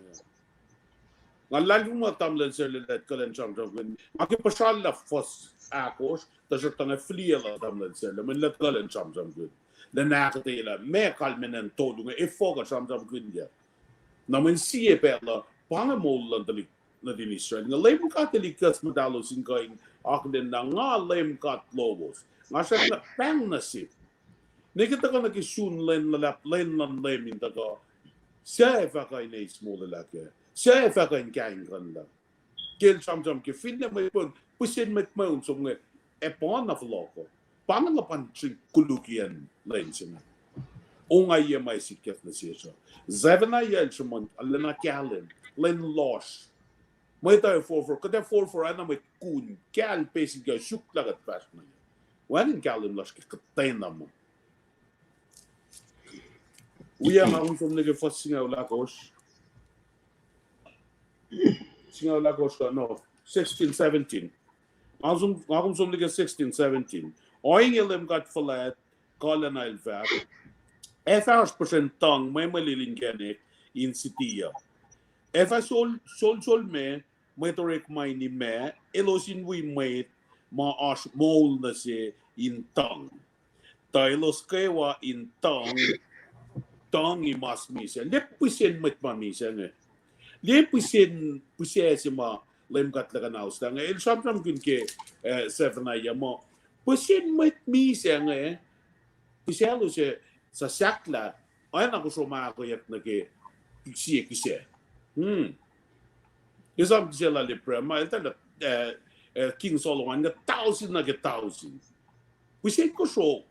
Ngalan mo tamlen selelet kalen chang chang. Makipasal la fos akos ta jotang fliela tamlen sele men let kalen chang chang good. Den nakatela me kalmenen tolunga e foga chang chang good ya. Na men si e pela pangamol landalik na din Israel. Nga lem katolik kas madalos in kain akden na nga lem kat lobos. Nga siya na pang nasip. Nikita ka nakisun len lalap len lan lem in taga. Siya e fakay na ismo lalaki. Siya e fakay kain kanda. Kel cham ke fin na may pun pusin met maun som nga e pon na floko. Paano nga panching kulukian len siya. Ongay may sikat na siya. Zevena yel siya man alana kalen len losh. May tayo 4-4. Kada 4-4 ana may kun. Kal pesig ga shuklagat pas na. Wanin kalim lash ke katay na mo. Uya nga kung nige fos singaw lakos. Singaw lakos ka no 16-17. Akong som nige 16-17. Oing ilim gat falat kala na ilvat. FR% tang may malilingkenik in sitiya. Efa sol me may torek may ni me elosin we may maash mol na si in tang. Tailos kewa in tang imas misa. Lepisen met ma misa nga. Lepisen si ma lemkat la kanaus nga. El samsam kun ke seven ya mo. Pusin met misa nga. Piselo si sa sakla ay ako sumako yak na ke kisi. Isam kisela lepre ma ita na King Solomon na 1,000 na 1,000. Pusin ko so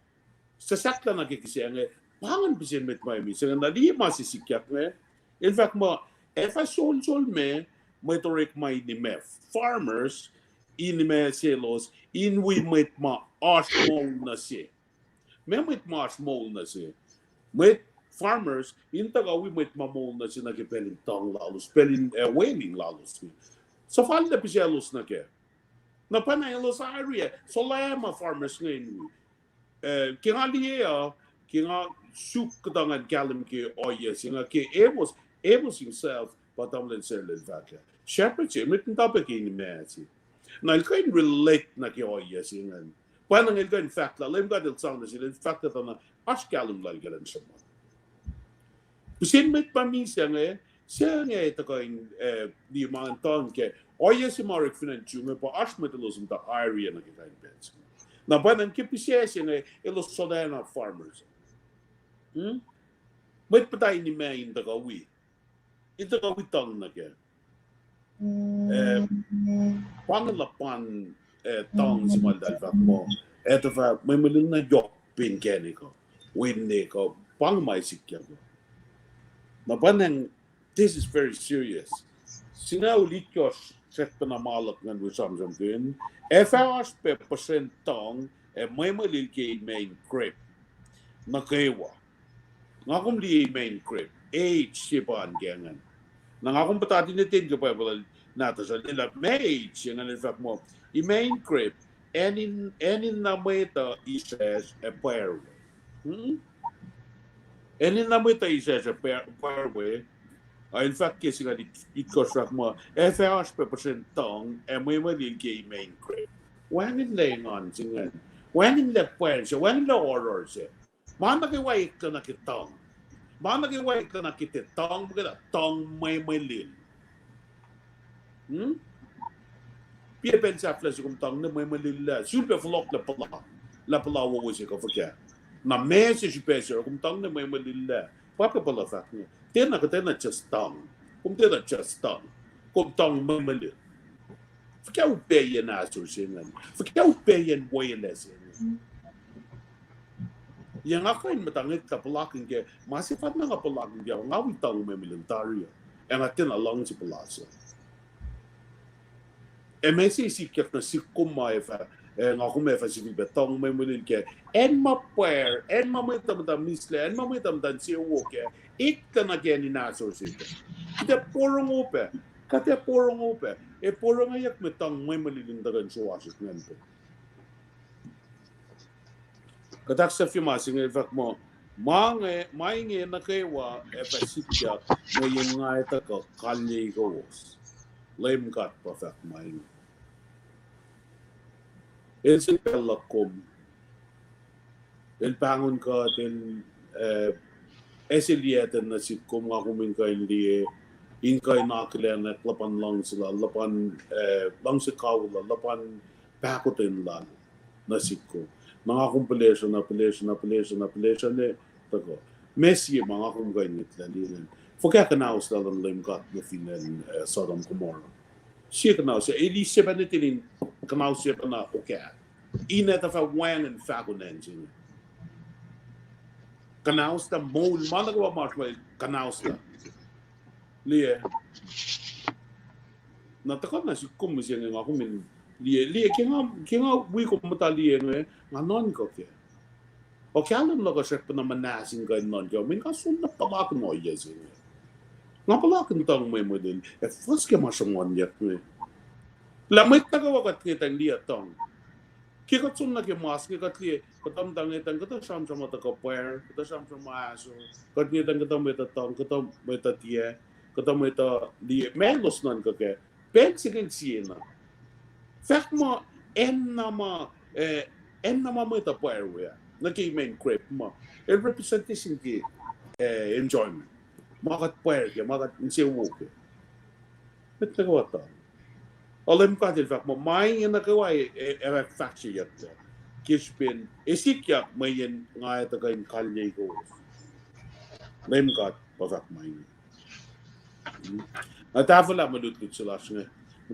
sa sakla na ke kisi nga. Pangan pisin met may misa nga di masisikyat nga. In fact mo efa sol me may torek may ni me farmers in me selos in we met ma ashmol na si. May mas mol na si. May farmers in taga we met mamol na si nagipelin tang lalos pelin whaling lalos. So fall na piselos na ke. Na panaylos area so lama farmers ngayon. Kinaliya kinga suk katangan kalim ke oya singa ke emos himself patamlen serlen vaka. Shepherd che mit tapek in mati. Na il kain relate na ke oya singa. Panang il kain fact la lem gadel sound is in fact that na as kalim la galan sama. Pusin mit pamisa nga siya nga ito kain di man ton ke oya si Marek finan chume pa as metalosum ta area na ke kain pets. Na panang ke pisya nga elos sodana farmers. May patay ni May in Tagawi. In Tagawi tang na kaya. Pangalapan tang si Maldalvak mo. Eto fa, may maling na jok pin keni ko. Winne ko. Pang may sikya ko. Napanang, this is very serious. Sinaulit ko set pa na malak ng wisam-sam ko yun. FRS pe percent tang, may malil kay main crepe. Nakaewa. Nga kung di main crepe, age sipan ganyan. Nga kung patatin natin ka pa pala natasal nila, may age yung fact mo. I-main crepe, enin na may ita ises a pairway. Enin na may ita ises a pairway, in fact, kasi nga it-construct mo, FRS pa percent tong, may malil kay main crepe. Wanin laying on, singan. Wanin la pair siya, wanin la order siya. Managaway ka na kitang. Managaway ka na kitang. Maganda, tong may lil. Pia pensa flas kung tong na may lil la. Super flok la pala wawasi ka fakya. Na message pesa kung tong na may lil la. Papa pala fak niya. Tena ka just tong. Kung tena just tong. Kung tong may lil. Fakya upeyan na aso siya. Fakya upeyan way less. yang ako in matangit kapulakin ke masifat na kapulakin ke ngawi tang may militarya ang atin along si palasa MSC sikyak na sikum maefa ngaku maefa si betong may mulil ke en mapuer en mamutam misle en mamutam si woke ikta na ke ni nasor sita kita porong ope kate porong ope porong ayak metang may mulilin dagan so wasit nento katak sa fimasing efak mo mainge na kaywa efasikya mo yung nga ita ka kalye gawos lame cut perfect mainge Ilsin pelakom el pangon ka ten esiliatan na sitkom nga kumingkain liye ingkay nakilyan at lapan lang sila lapan lang si kawula lapan pakutin lang na sitkom mga compilation ne tako Messi mga kumkain nitlalin Forget kanaus dalan lame cut na finen Sodom Gomorrah siya kanaus siya 87 nitin kanaus siya na okay Inet of a wang and fagon engine. Kanaus the mole, Managawa Marshway, Kanaus the Lia. Natakot na si Kumising and Akumin Lia King of week of Matalia, a non cocky. O Calum look a ship in a manasing guy non going, I soon the Palak noise in it. Not Palak and tongue way within a first commercial one yet me. Lamit Nagawa got it and Lia tongue. Kika tsun na ke mask ka tli katam tangetan kata sham sham ta ka pair kata sham sham aso katngetan kata meta tong kata meta tie kata meta di melos nan ka ke pensigen siena fak mo en nama meta pair we na ke main crep mo el representation ki enjoyment makat pair ke makat inse wo ke meta ka wata Olem katil fak mo mai na kawai faksi yat kispin esikya mayen nga ita kain kalye ko lem kat pafak mai atafala madutut sila singe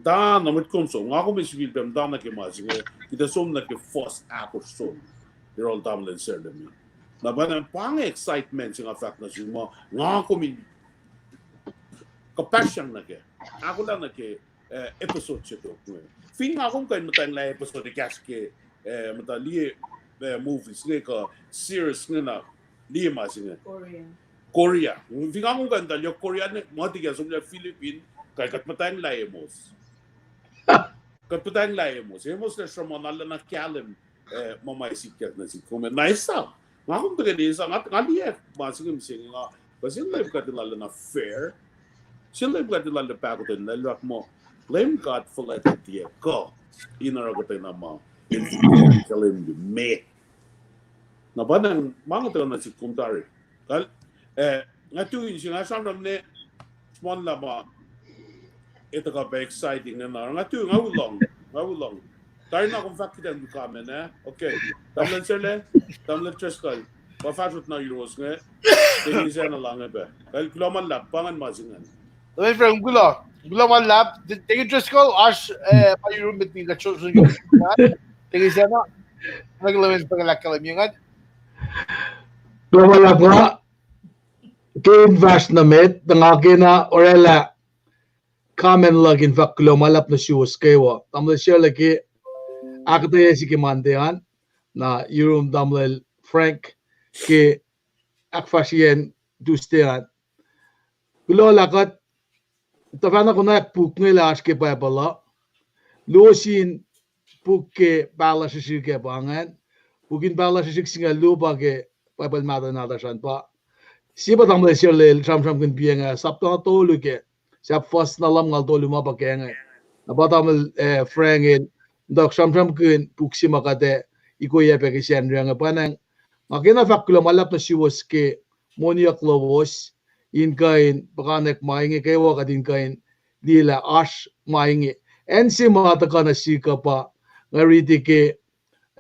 ta namit kumso nga ko misbil bem dana ke masinge kita som na ke first apostle you're all tamlen sir demi na banan pang excitement singa fak na simo nga ko min kapasyan na ke ako lang na ke episode siya Fing akong kain matang la episode kaske mata liye movies nga series nga na liye masinga Korea Fing akong kain talyo Korea ne mati kaya sumya Philippine kay kat matang la emos emos na siya manala na kalim mamay sikat na si kume naisa nga akong taga nisa nga liye masinga misinga nga kasi live katilala na fair sila live katilala pakotin lalak mo Lem got full at the go. Inaragote na ma. Kalim me. Na banang mga taon na si Kuntari. Kal nga tuwin siya nga samram ne small la ba. Ito ka ba exciting na nga tuwin nga ulong. Tayo na kung fakit ang kamen Okay. Tamlan sila. Tamlan Trescal. Pafasot na euros nga. Tingin siya na lang ba. Kal kuloman lap pangan masingan. Dami from Gula man lap. Tingin just ko as pa yung room ni gacho so yung. Tingin siya na. Naglawen pa kalakalam yung Wala ba? Ke-invest na met nga na orela kamen lagin vaklo malap na shoes kayo. Tamle siya lagi akta si kemandean na yung damle Frank ke akfasien dustean. Gulo lakat Tafana ko na puk nila aske pa pala. Luosin puk ke bala sa sige bangan. Pukin bala sa sige singa lupa ke papal mata nata san pa. Siapa tamle siya le sam kun bienga sapto tolu ke. Siap first na lam ngal tolu ma pa kenga. Napa tamle frangin dok sam kun puk si makate iko ya pe ke sian ranga panang. Makina faklo malap na siwas ke moniak lovos. In kain pakanek maingi kayo kadin kain dila ash maingi ensi mata kana sika pa ngariti ke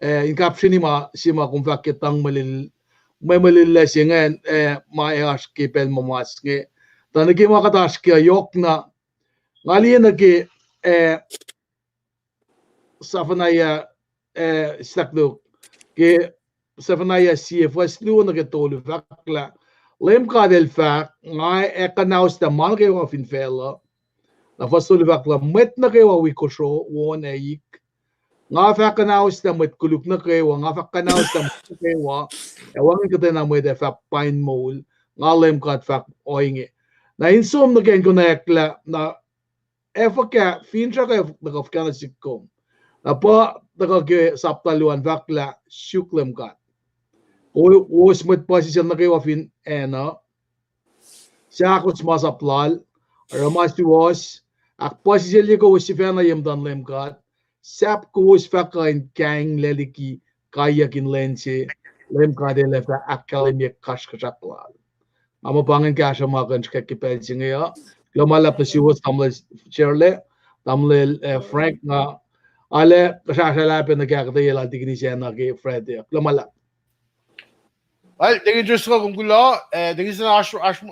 in caption ni ma sima kung fakit tang malil may malil singan mai ash ke pel mamas nge tanagi makatas ke yok na ngali na ke safanaya stakdo ke Sevenaya CFS lu na getolu fakla lem ka del fak ngai ekanaus da mal ke wa fin fela na fasulu fakla met na ke wa wikosho won eik nga fakanaus da met kuluk na ke wa nga fakanaus da ke wa e wa ngite na mo de fak pine mole nga lem ka fak oinge na insum na ken konekla na efaka fin tra ka na kafkana sikkom na pa na ke saptaluan fakla shuklem ka was met posisyon na kayo fin ena siya ako sumasaplal ramas was ak posisyon ko was si fena yam dan lemkat sap ko was fakain kang leliki kaya kin lense lemkat de lefa akademi kashkasaplal ama pangen kasha makan skakipel singa lomalap na si was tamle Shirley tamle Frank na ale kasasalapen na kakata yela tigni siya na kay Fred lomalap. Well, det är just så om gula, det är så ash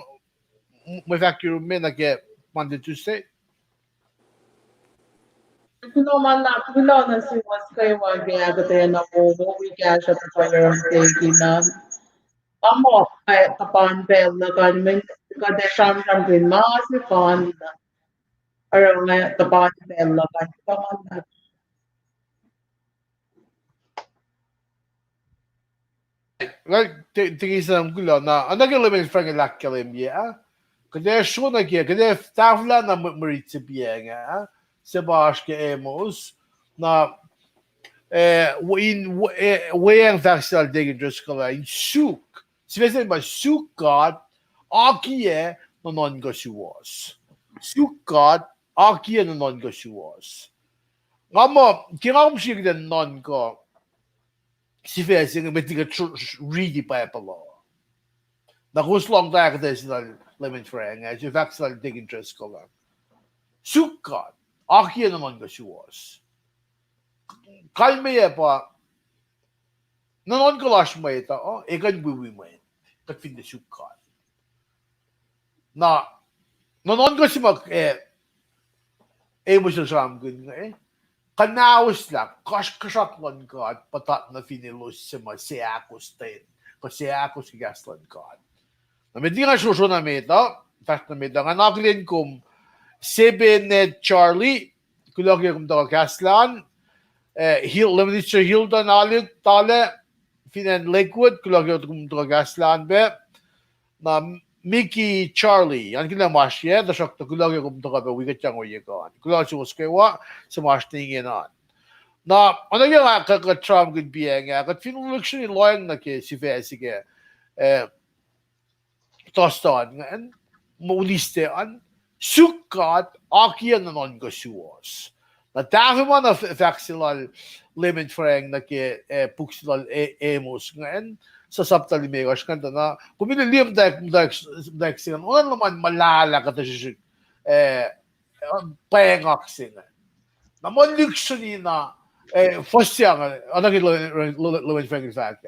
med vacuum med att Monday Tuesday. No man na pila na si was kay wa ginagata na mo we cash at fire taking na amo ay tapan bel na kan ka de sham sham din ma si kan na aron na tapan bel na kan taman na Well, det är så om gula na, andra gula med från en lackalim ja. Det är så när det är tavlan na Maritza Bienga, Sebastian Emos na Wayan Vaxal Dangerous Kala in Suk. Svesen ba Sukad Akie no non was. Sukad Akie no non was. Ngamo kinam sig den non go. Svesen med diga really by below. Na Russland där det är lemon frang as you Vaxal Dangerous Kala. Sukad Akie no non was. Kalmeye pa nanon kalaşmayta o egan buwimen kat fin de sukkat na nanon ko simak emotion sam gun kanawas la kashkashat lan god patat na finilos sima seakos ten ko seakos gaslan god na medinga shosho na meta fast na meta nganaklin kum Sebenet Charlie kulagya kum da gaslan Leminister Hilda Nalit Tale Finan Lakewood kulagyo kum gaslan be na Mickey Charlie yan kila masye da shakta kulagyo kum be wigat yang oye kan kulagyo uskewa sa mastingin na ano yung ka Trump good being ka fin election in loyang na ke si sige tostan ngan mauliste an sukat akian na non gasuwas na dafür man auf Vaxilal lemon frang na ke puxilal emos ngayon sa saptali megas kanta na kumililiam dak singan unan naman malala ka tayo payangak singan na mo luxury na first yang ano ki lemon frang fact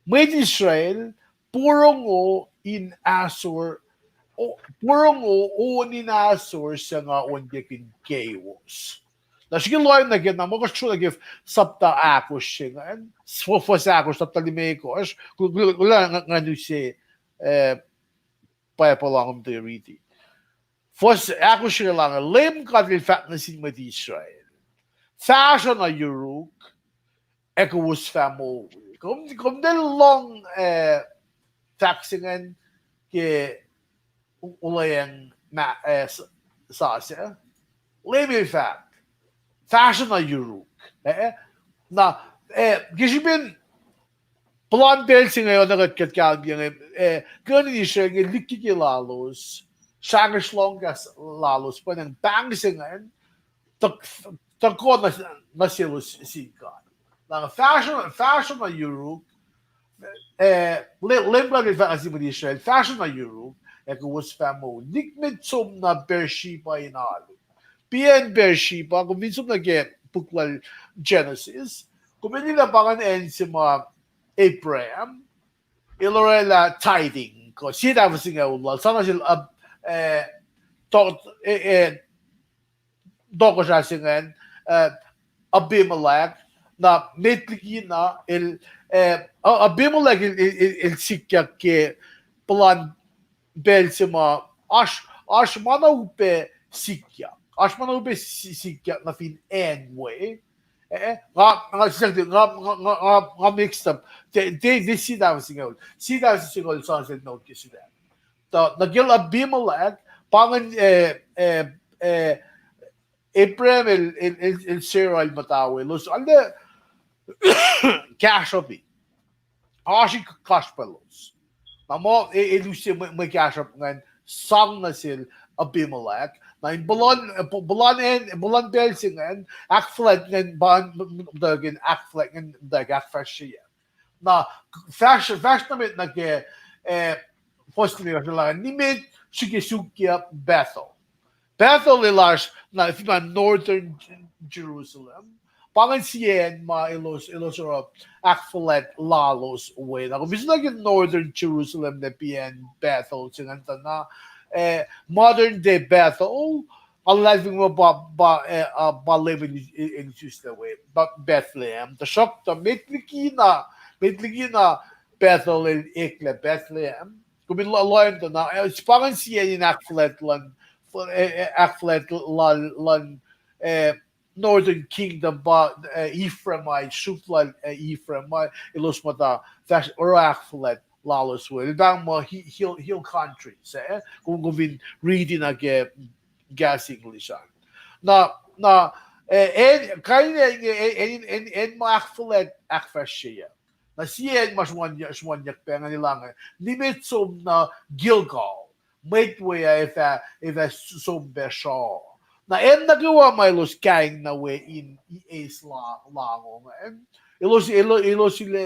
med Israel purong o in Asur purong o in Asur sa nga ondekin chaos. Na sige loy na gid na mo ko chula gif sapta akos singan fos akos sapta limekos kula nga nu se pa lang to riti fos akos sila lang lem kadil fat na sin med Israel fashion na Europe ekos famo kom del long taxingen ke ulayang na sa lem fat fashion na Europe. Na, gishibin plan belsi ngayon na katkalbi yung ganun siya ng likiki lalos, shangish longas lalos pa ng bangsi ngayon, takot na silos sikat. Na fashion na Europe, lembra ng fashion na Israel, fashion na Europe, kung was famo, nikmit som na Beersheba inalo. PN Beersheba, kung minsan nag-puklal Genesis, kung nila pangan si mga Abraham, ilorela tithing ko. Siya dapat nga ulal. Sana sila doko siya singan Abimelech, na Metliki na Abimelech il sikya ke plan Belsima Ashmana upe sikya. Ashmana upe sikya na fin way. Nga mixed up. They see that single. See that single songs and note this that. The Nagil Abimelech pangan April il Sarah il Matawi. Los ande cash of it. Ashi cash pelos. Namo ilusi may cash up ngan sang na sil Abimelech. Na in bulan belsingan akflet ngan ban dagin akflet ngan dag akfashia. Na fashion namit nag first nimit Shikisukia Bethel. Bethel ilash na if northern Jerusalem. Pangan sien ma ilos akflet lalos way. Na kung naging northern Jerusalem na pian Bethel sinanta na modern day Bethel. Aliving mo ba living in just the way. But Bethlehem. The shock the Metliki na Bethel in Ekuh Bethlehem. Kung lalim to na pangan sien in akflet lan Northern Kingdom ba Ephraimite Shufla Ephraimite ilos mata fash orakflet lalos wel bang mo hill countries kung guvin reading age gas English na kain en mo akflet akfashia na sien mas one yak penga nilang limit na Gilgal midway if some beshaw. Na nagawa may los kaing na we in isla lango and ilositile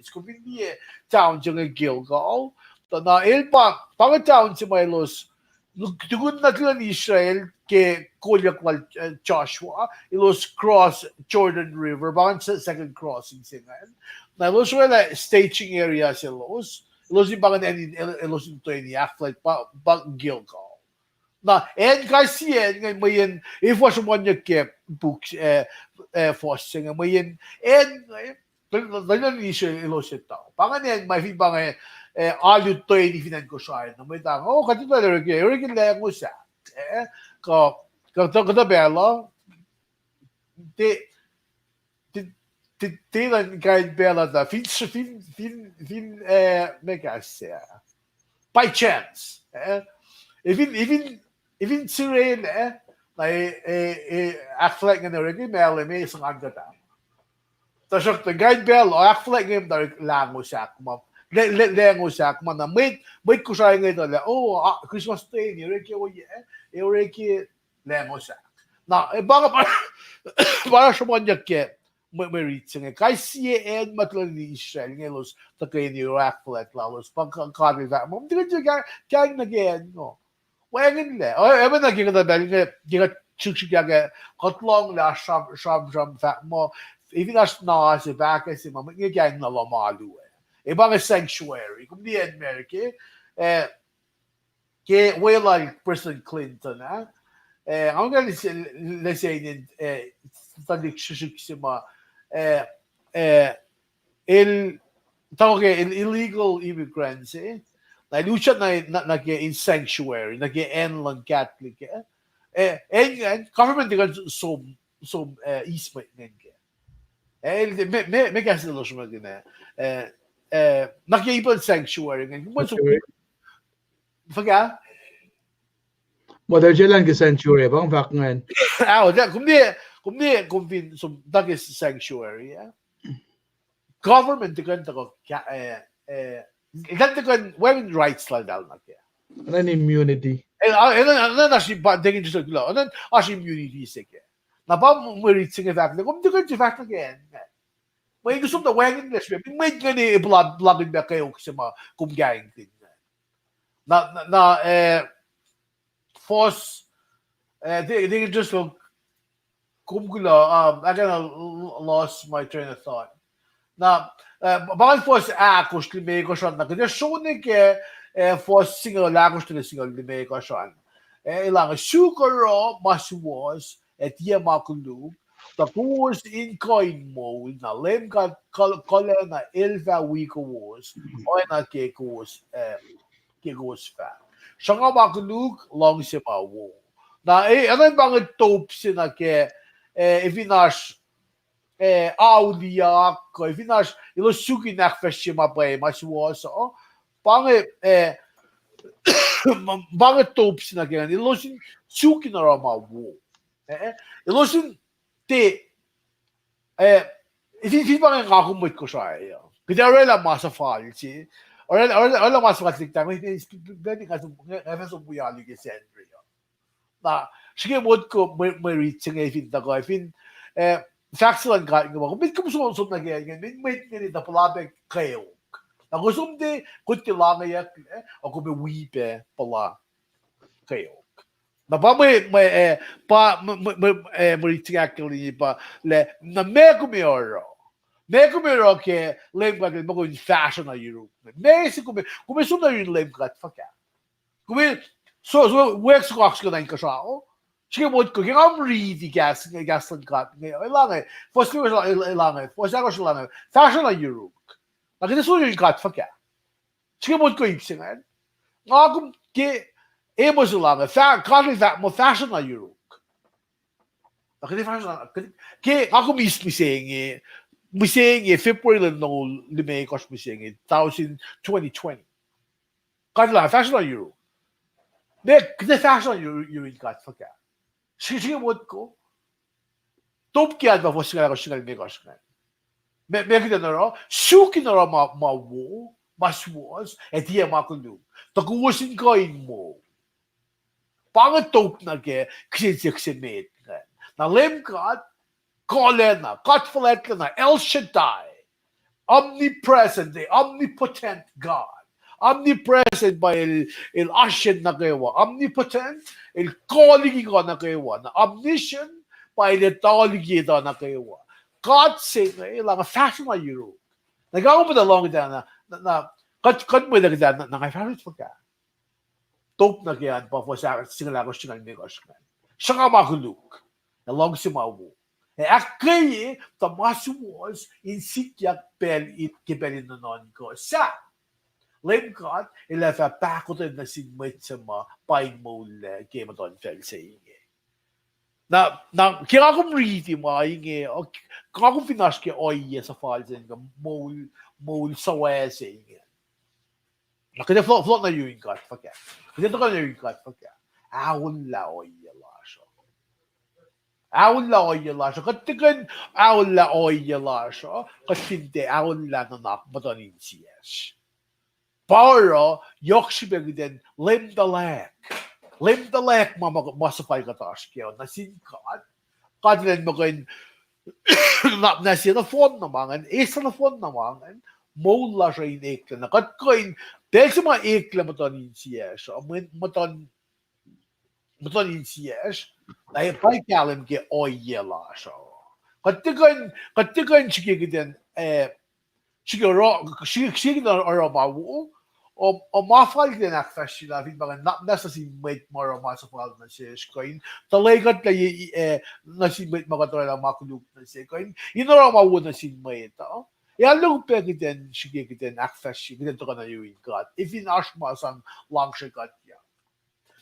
skopindi town jang Gilgal. Na pang town si may los tugun na tila Israel ke kolyak Joshua ilos cross Jordan River bang second crossing singan. Na los wala staging area si los ibangan elos into any athlete but Gilgal. Na kasi ngayon if was one you kept books forcing ngayon dahil siya elos ito. Pangan may ibang alu to any finan ko siya na may tang katito regin lang mo siya ka bela Dylan guide Bella da fin megas by chance even Cyril akflek nga reggae mele may isang agata tasok the guide Bella akflek nga dar lango sak mo lengo sak mo na may ko siya nga ito Christmas day ni reggae o reggae lengo sak na baka para siya mo niya ke may reaching kay CN matlan ni Israel ngelos takay ni Rakflet lalos pagkakari that mo di ka kaya again no wangin le ever naging da bel nga chukchiga kotlong la sham fat mo even as na si back si mo nga gang na malu ibang sanctuary kung di America ke like President Clinton I'm gonna let's say in tadik shushik illegal immigrants na lucha na in sanctuary nag-en lang Catholic government kan som ismet me kasi lo siya magina nag-ibang sanctuary faga Model jalan ke sanctuary bang bakngan. Kumdi som dagis sanctuary government kan women rights lang dal na kaya An immunity. na si ba dingin just lo and as immunity sike na ba mo reaching a fact kumdi kan si fact again may gusto na wang English may gani blood ba kayo sa mga kumgaing din na force they just look I kind of lost my train of thought. Now, bakit force akos limay ko siya na kaya show ni ke force single akos to single limay ko siya. Ilang sugar masuwas at iya makulu Takus in coin mo na lem kat kole na elva wikos o na kekos fa. Sanga makuluk long si wo. Na ano yung bang top sina ke evinash aulia ko evinash ilo suki na feshima pa mas was o pange bange top sina ke ilo suki na rama wo. Ilo te hindi ba nga kakumot ko siya eh. Kasi orela masa falsi. Orela masa falsi tayo. Hindi kasi nga sa buyali ke Sandri. Na sige mod ko may reaching eh fin ko fin factual ka nga ko. Bit ko so na ganyan. May na pala kayo. Na gusto de kutti lang ya ako be wipe pala kayo. Na pa may reaching actually pa le na me que lembra que mo in fashion na Europe. Nesse come sono in lembra fa ka. Come so works cox ko na kasao. Sige mo ko kung am read gas lan kat. Lang first year lang first year lang fashion na Europe. Na kita so yung kat fa ka. Sige mo ko ipsin nga. Nga kum ke emo lang fa country that mo fashion na Europe. Na kita fashion ke ako mising Misengi February no lime kos misengi 2020. Kadla fashion euro. The fashion euro in kat faka. Sige mod ko. Top ki adva fosga ko singal me kos kan. Me kita no suki no ma wo mas was etia makulu. Takuwasin ko in mo. Pangat top na ke ksin met. Na lem kat Kolena, Kotfaletna, El Shaddai, omnipresent, the omnipotent God, omnipresent by el Ashen na kayo, omnipotent, el calling ko na kayo, na omniscient by the tawligi na kayo. God say na ilang fashion na Europe. Nagawa mo na long na kat mo na kita na fashion pa ka. Top na kaya pa po sa singala ko singal me ko siya. Siya ka makuluk. Along si mawu. Akay tamas was in sityak pel it kibelin non ko sa lemkat ilafa pakot na sinmet sa ma pain mole game don fel saying na kaya akong reading mo ay o kaya akong finish ke oy sa falsen ka mole sa wese na kaya flot na yun kat fa ka kaya to ka na yun kat fa ka awon la oy Awon la oy lasho. Katikan awon la oy lasho. Katinte awon la nanak matonin siyas. Paro yokshibegden lim the lek. Lim the lek masapay katash kyo. Nasinkat. Katilan mo kain nasi na phone naman. Isa na phone naman. Mo lasho in ekla na. Katkoin dahil sa mga ekla matonin siyas. Matonin siyas. Ay paykalim ke oyela so. Katikan chikigden chigro arabawu o mafal din akfashila fin bagan not necessarily made more of masafal na siya coin. Talagat kay na si made magatora na makuluk na siya coin. Inarabawu na si made to. Yalong pegiden chigigden akfashi giden to kana yuin kat. If in ashmasan lang siya kat ya.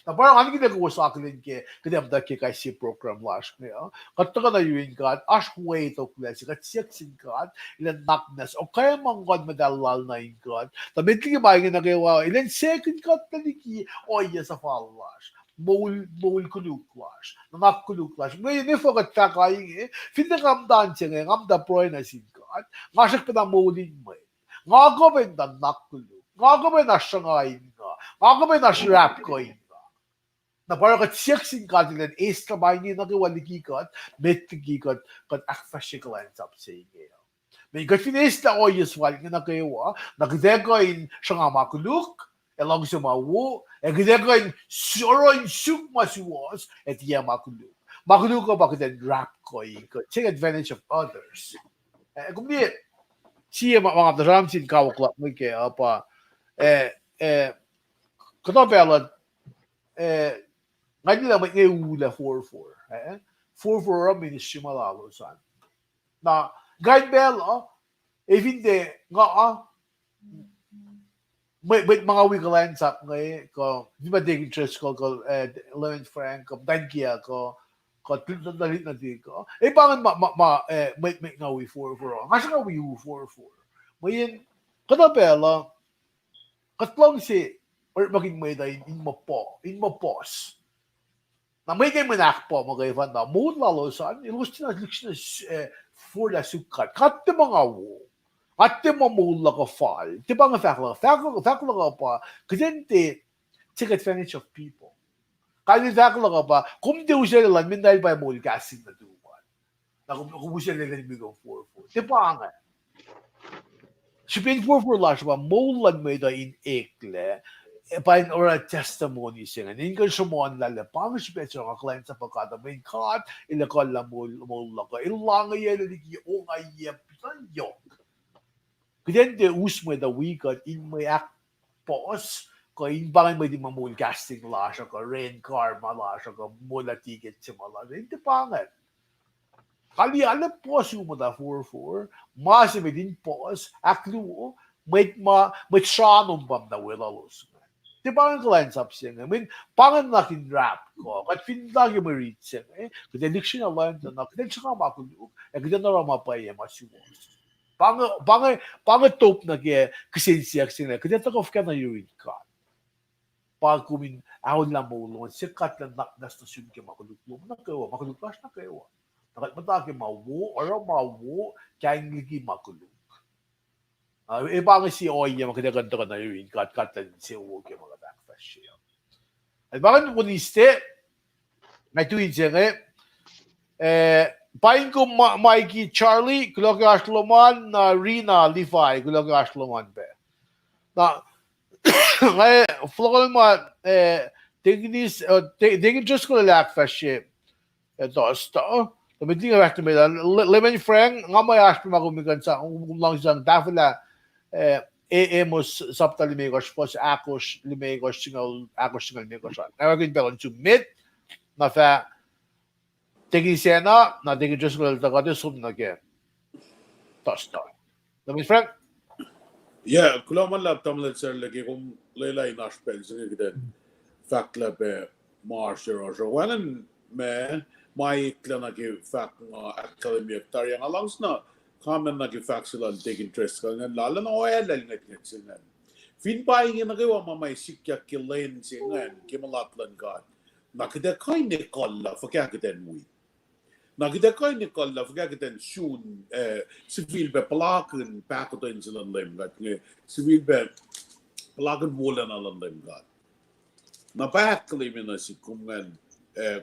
Na parang ano ginagawa sa akin ke kada amda ke kai si program last niya. Kato ka na yun ka ash way to klase kat siyak sin ka ilan naknas o kaya manggod madalal na yun ka. Tabi ki ba yung nagawa ilan second cut taliki o iya sa fallash. Mol kuluklash. Nanak kuluklash. Ngayon if ka takay finda kamdan siya ngayon amda proy na sin ka. Ngasak pa na molin mo. Nga gawin na nakuluk. Nga gawin na shangayin ka. Nga gawin na shrap ko yun. Na parang kat siyaksin ka din extra ba niya nakiwalikikat, metkikikat, kat akfashikalan sa psige. May gafinis na o yuswal nga nakiwa, nagdegoin siya nga makuluk, elang sa mawu, nagdegoin suroin suk masuwas, et iya makuluk. Makuluk ko bakit ang rap ko, take advantage of others. Kung di, siya mga ramsin kawaklap mo kaya pa, katabelat, ngayon lang may ula 4-4. 4-4 ministry malalo san. Na guide bell even de nga may mga wigalines up ngay ko di ba dig interest ko Lawrence Frank ko Dankia ko dalit na di ko pangan may nga we 4-4 nga nga we 4-4 may kada bella katlong si or maging may dahil in mo pause na may kayo manak po mga ivan na mood lalo saan ilus na for la sukat kat mga wo at mo mula ka fall di ba nga fact ka pa kasi take advantage of people kaya fact ka pa kung di usya lang min dahil pa mo casting na duwan na kung usya lang bigong 4-4 di ba nga Sipin 4-4 lang siya ba mulan mo ito in ekle pain or a testimony siya nga hindi siya mo ang lalapang siya nga client sa pagkata may kat ilakal lang mula ka ilang yan ligi o nga pitan yok kaya hindi us mo ito wikat in may act pause ko in bangin mo di mamul casting la siya ka rain car mala siya ka mula ticket siya mala hindi pangat kali alam pause mo da 4-4 mas may din pause aklu may siyanong bam na wilalos di ba ang clients up siya nga? I mean, pangan nakin rap ko. At pinag yung ma-read siya nga. Kaya diction na lang na kaya siya nga makulog. Kaya na rin mapaya masiwas. Pangan top na kaya kasinsiyak siya nga. Kaya takof ka na yung read ka. Pag kumin, ahon lang mo ulungan, sikat lang naknas na siya kaya makulog. Makulog na kayo. Nakatmatake mawo, or mawo, kaya yung ligi makulog. Bakit si Oy yung magkaganda ka na yun, kat-katan si Uwag yung mga backflash siya. At bakit puniste, may tuwid siya nga, pahin ko Mikey Charlie, kulog Loman, na Rina Lifay, kulog Loman pe. Na, ngayon, flokal mo, tingin just ko lalakflash siya. Ito, Tumiting nga rest nila. Lemon Frank, nga may aspe magumigan sa, kung lang siyang dafila, emos sapta limegos po sa akos limegos singal limegos. Nawagin pa kung sumit, na fa, tingin siya na tingin just ko lalakad, sum na kaya. Tosta. Lemon Frank? Yeah, kula man lab tamlet sir lagi kung laylay naspel sa giden. Fact lab marsher or so. Wanan me may klana ki fact academy of Taryang alangs na common na ki fact sila take interest ka ngan lalo na oil ngat sila. Fin buying na kayo mamay sikya kilain sila kimalatlan god. Nakita kay ni kolla fakakiten mo. Nakita kay ni kolla fakakiten soon civil be palakan pakotin sila lem gat civil be palakan wala na lem god. Na pakli na si kuman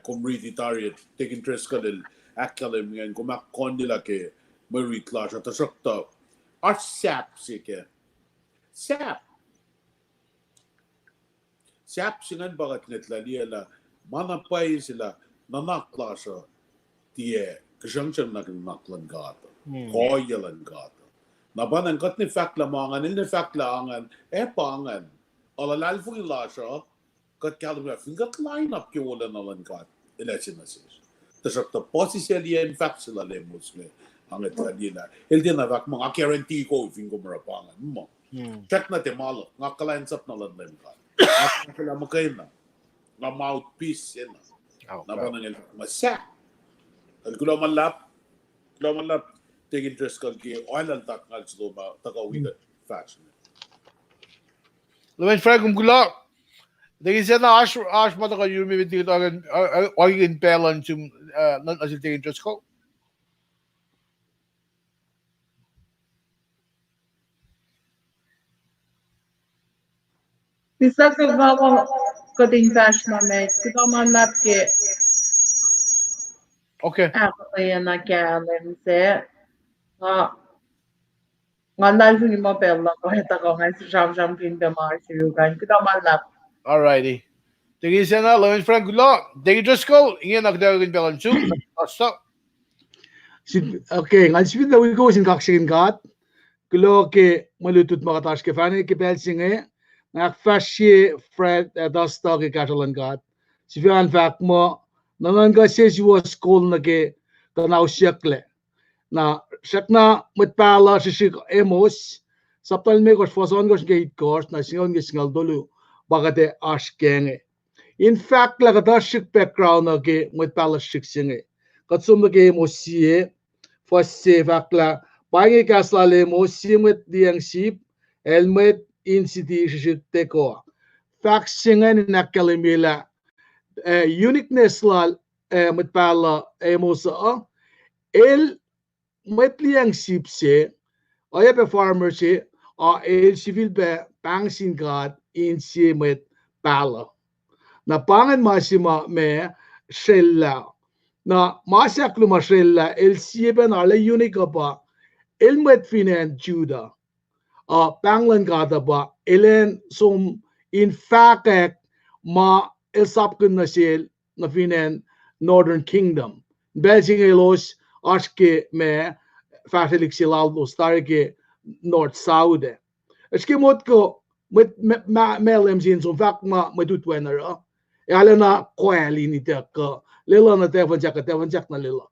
community target take interest ka del akalim ngan kumakon nila ke Marie Clash at sakta art sap sike sap singan bagat netla la manapay sila nanaklasha tie kasyangsyang naklan gata koyalan gata nabanan kat ni fact lamangan ni fact laangan pangan alalal fu ilasha kat kalumya fingat line up ke wala nalan gat election assist tasakta posisyon in fact sila lemos le ang etladina hindi na vak mga guarantee ko fingo marapangan mo check na temalo nga clients up na lan ka at sila makain na nga mouthpiece yan na ba nang masa al kula man lap take interest ka ki oil ang tak ngal silo ba tagawid fashion Lemon Frank kung gula Daging siya na ash mata ka yung may dito agad in pelan yung as you take interest ko. Bisa sa bawa koding dash na may kita manap ke Okay. ako kaya na kaya se nga dahil yung mga pela ko ito ko nga sa siyam pin ba mga siyugan kita manap. Alrighty. Daging siya na Lemon Frank gula. Daging interest ko. Ingin nagdagin pelan yung. Stop. Okay, ngal sipin na wigo sin kaksin gat. Kulo ke malutut makatash ke fani ke pelsinge. Nak fashi Fred dasta ke Catalan gat. Sifian fact mo nangan ka says was school na ke tanaw siyakle na siyak na matpala sisik emos saptal me kos foson kos gate course na singon ke singal dolu bagate ashkenge. In fact la kata shik background na ke matpala shik singe katsum na ke emos siye first se fakla pangi kaslale mo simet diang sip helmet in city shik teko fact singe na kalimila uniqueness la matpala emos el metliang sip se oya pe farmer se el civil be pangsin god in si met pala na pangan masima me shella na masya kluma shella el sieben ale unique pa el met finan juda panglan gada ba elen som in fact ma el sapkun na sel na finan northern kingdom belging elos aske me fatalik silal lo starke north south eske mot ko met melem sin som fak ma medut wenner alena koeli ni te ko lela na te van jak na lela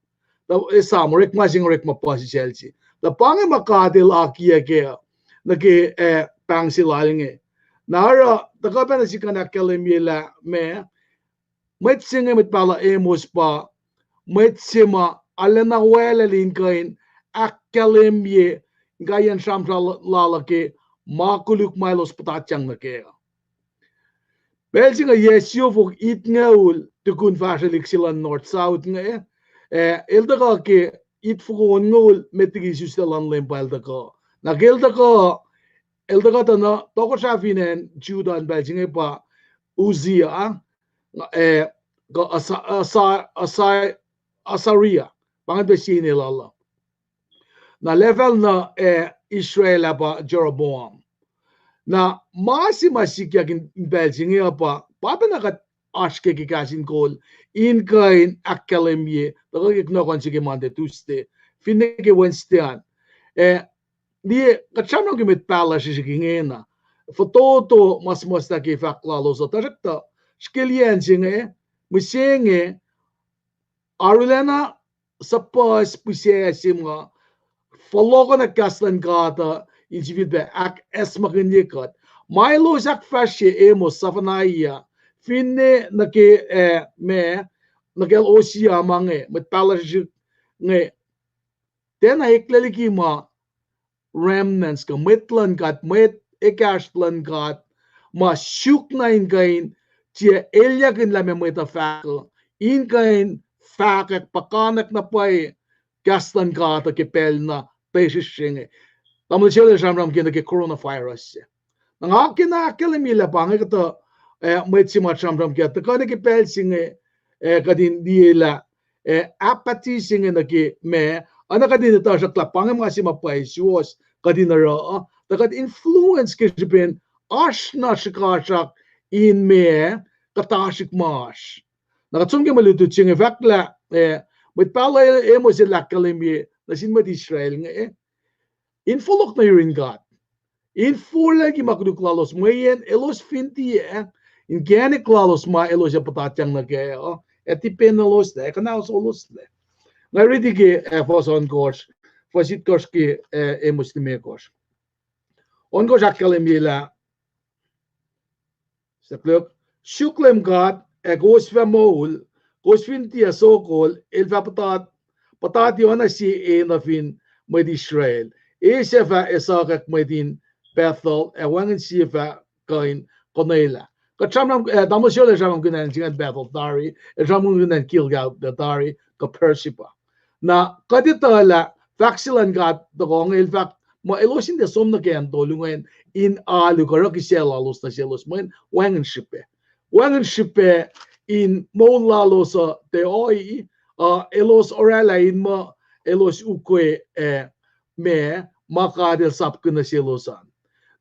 da sam rek ma sing rek ma pasi selsi da pange ma ka de la kia ke na ke pang silalinge nara da ka ben sikana kelemila me met singe met pala emos pa met sima alena wele linkain akkalemye gayan shamsal lalake makuluk milos patachang na ke belsinga yesio fok it ngaul tukun fashelik silan north south nga eldaga ke it fokon ngul metigi sustelan lempal daka na eldaga tana toko shafinen judan belsinga pa uzia asaria pangat besine lala na level na Israel pa Jeroboam na masi kin belsinga pa papa na kat ashke ki kasin kol in kain akalemye to ik no kon sige mande tuste finne ke Wednesday di kachano ke met pala sigingena foto mas ta ke faklalo so tarekta skilien singe musenge arulena suppose puse simga follow na kaslan gata in civil ak esmaginikot Milo sak fashe emo safanaya finne na ke me na ke osia mange met palaje nge tena ekleliki ma remnants ka metlan kat met ekashlan kat ma shuk na in gain tie elia kin la me meta fakl in gain fakak pakanak na pai kaslan kat ke pelna peshishinge tamul chele jamram kin ke coronavirus nang akin na kelemila pange to met si matramram ke to kan ke pelsinge kadin diela apathy singe na ke me ana kadin ta sa klapang mga si mapai suos kadin ra ta kad influence ke ben ashna shikashak in me katashik mas nakatsum ke malutu singe vakla met pala emo si lakalemi na sin met Israel nga in fulok na yurin God in full lagi makduk lalos mayen elos finti in gane klalos ma elos ya patachang na ke eti penalos de kana solos de na ready ke fos on course fosit course ke muslime course on course akalemila sa club shuklem God gos famol gos finti sokol el patati ona si na fin med Israel Esefa esakak medin Bethel wangan sifa kain konela ka chamram damoshole chamram gunan jingan Bethel dari chamram gunan Gilgal the dari ka Persipa na kaditala vaxilan gat the gong el fact mo elosin de somna ken dolungen in alu ka kisela los na selos men wangan shipe in mola losa de oi elos orala in mo elos ukwe me makadel sapkuna selosan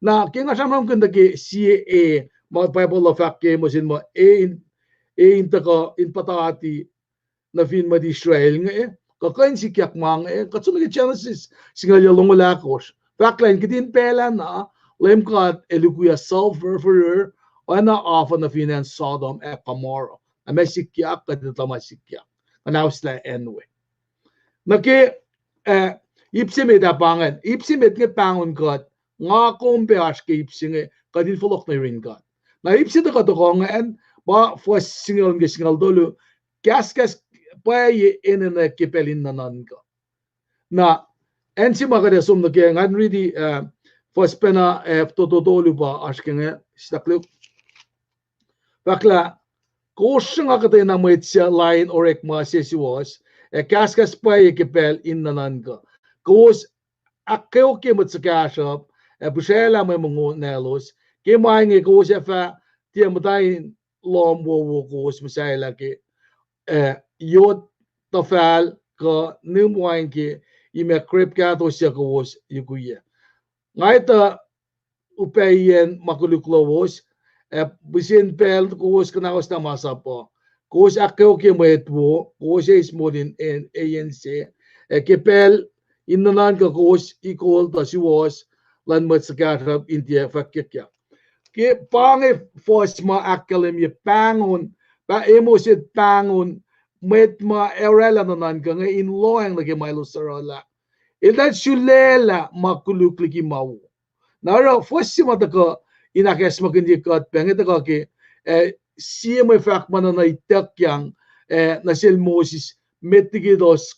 na kinga samram kunda ke CA ma Bible of fact ke mo sin mo in taka in patati na fin ma di Israel nga ka kain si kyak mang katsun ke Genesis singa longola kos backline kitin pela na lemkat elukuya sulfur for ana often na fin Sodom e Gomorrah amesikia ka dito masikia anausla anyway naki ipsimit apangan ipsimit nge pangon got nga kombe aske ipsinge kadin folok na rin got na ipsit ka to nga ba for single dolu kas pa ye inene kipelin nanan ka na ensi magade sum na ke ngan really for spena to dolu ba askenge staklu bakla kosang akate na moitsia line orek ma sesi was kaskas pa ye kipel in nanan ka kos akeo ke mutsakashop busela may mungo nelos ke mainge kos fa tia mutain lom wo kos musaila ke yot tafal ka nimwain ke ime krip ka to sia kos yukuye ngaita upayen makuluklovos bisin pel kos kanakos na masapo kos akeo ke moetwo kos is modin en ANC ke pel innanan ka kos equal to si was lan matsakarap India fakya ke pange force ma academy pangon ba emosit pangon met ma erela nanan ka nga in loang lagi mailo sarola ilan shulela makulukli ki mau nara force ma taka inakes magindi kat pengi taka ke siya may fact man na itakyang na sil Moses metigidos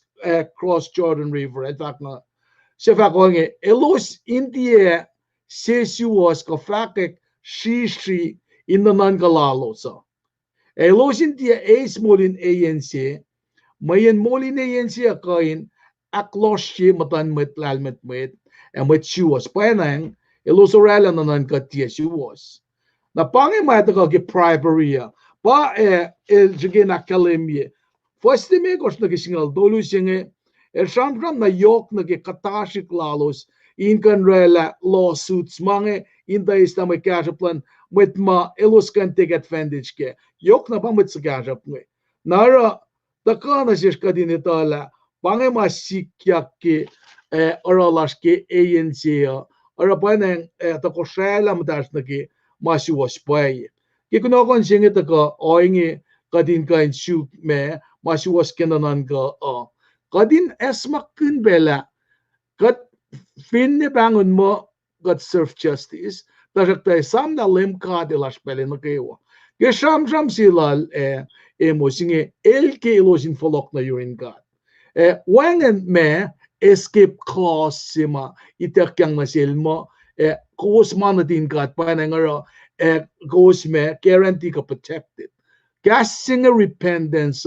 cross Jordan River in fact na siya fact ko nga elos India sesuos ka fakek Shri in the Nangalalo so. Elos India is molin ANC, mayan molin ANC akain aklosye matan met lalmet met and met siwas panang elos orala nanan katia siwas. Na pangi mata ka ki primaria pa el jigin academy. First me kos na kisingal dolu singe sham na yok na ki katashik lalos in rela lawsuits mange in the Islamic cash plan with ma elos can take advantage ke yok na pa mit cash me nara takana sis kadinitala pange ma sikya ke oralas ke ANC ora paneng ta ko shala mdas na ke ma si was pay ke kuno kon singe ta ko oinge kadin kain shoot me ma si was kenanan ka kadin esmak kun bela kat finne bangun mo got serve justice tajakta sam na lemka de las pele no kewa ke sham silal mo singe el ke losin folok na yurin god wangen me escape clause sima itakyang masil mo kos manatin god panangaro kos me guarantee ka protected gas singe repentance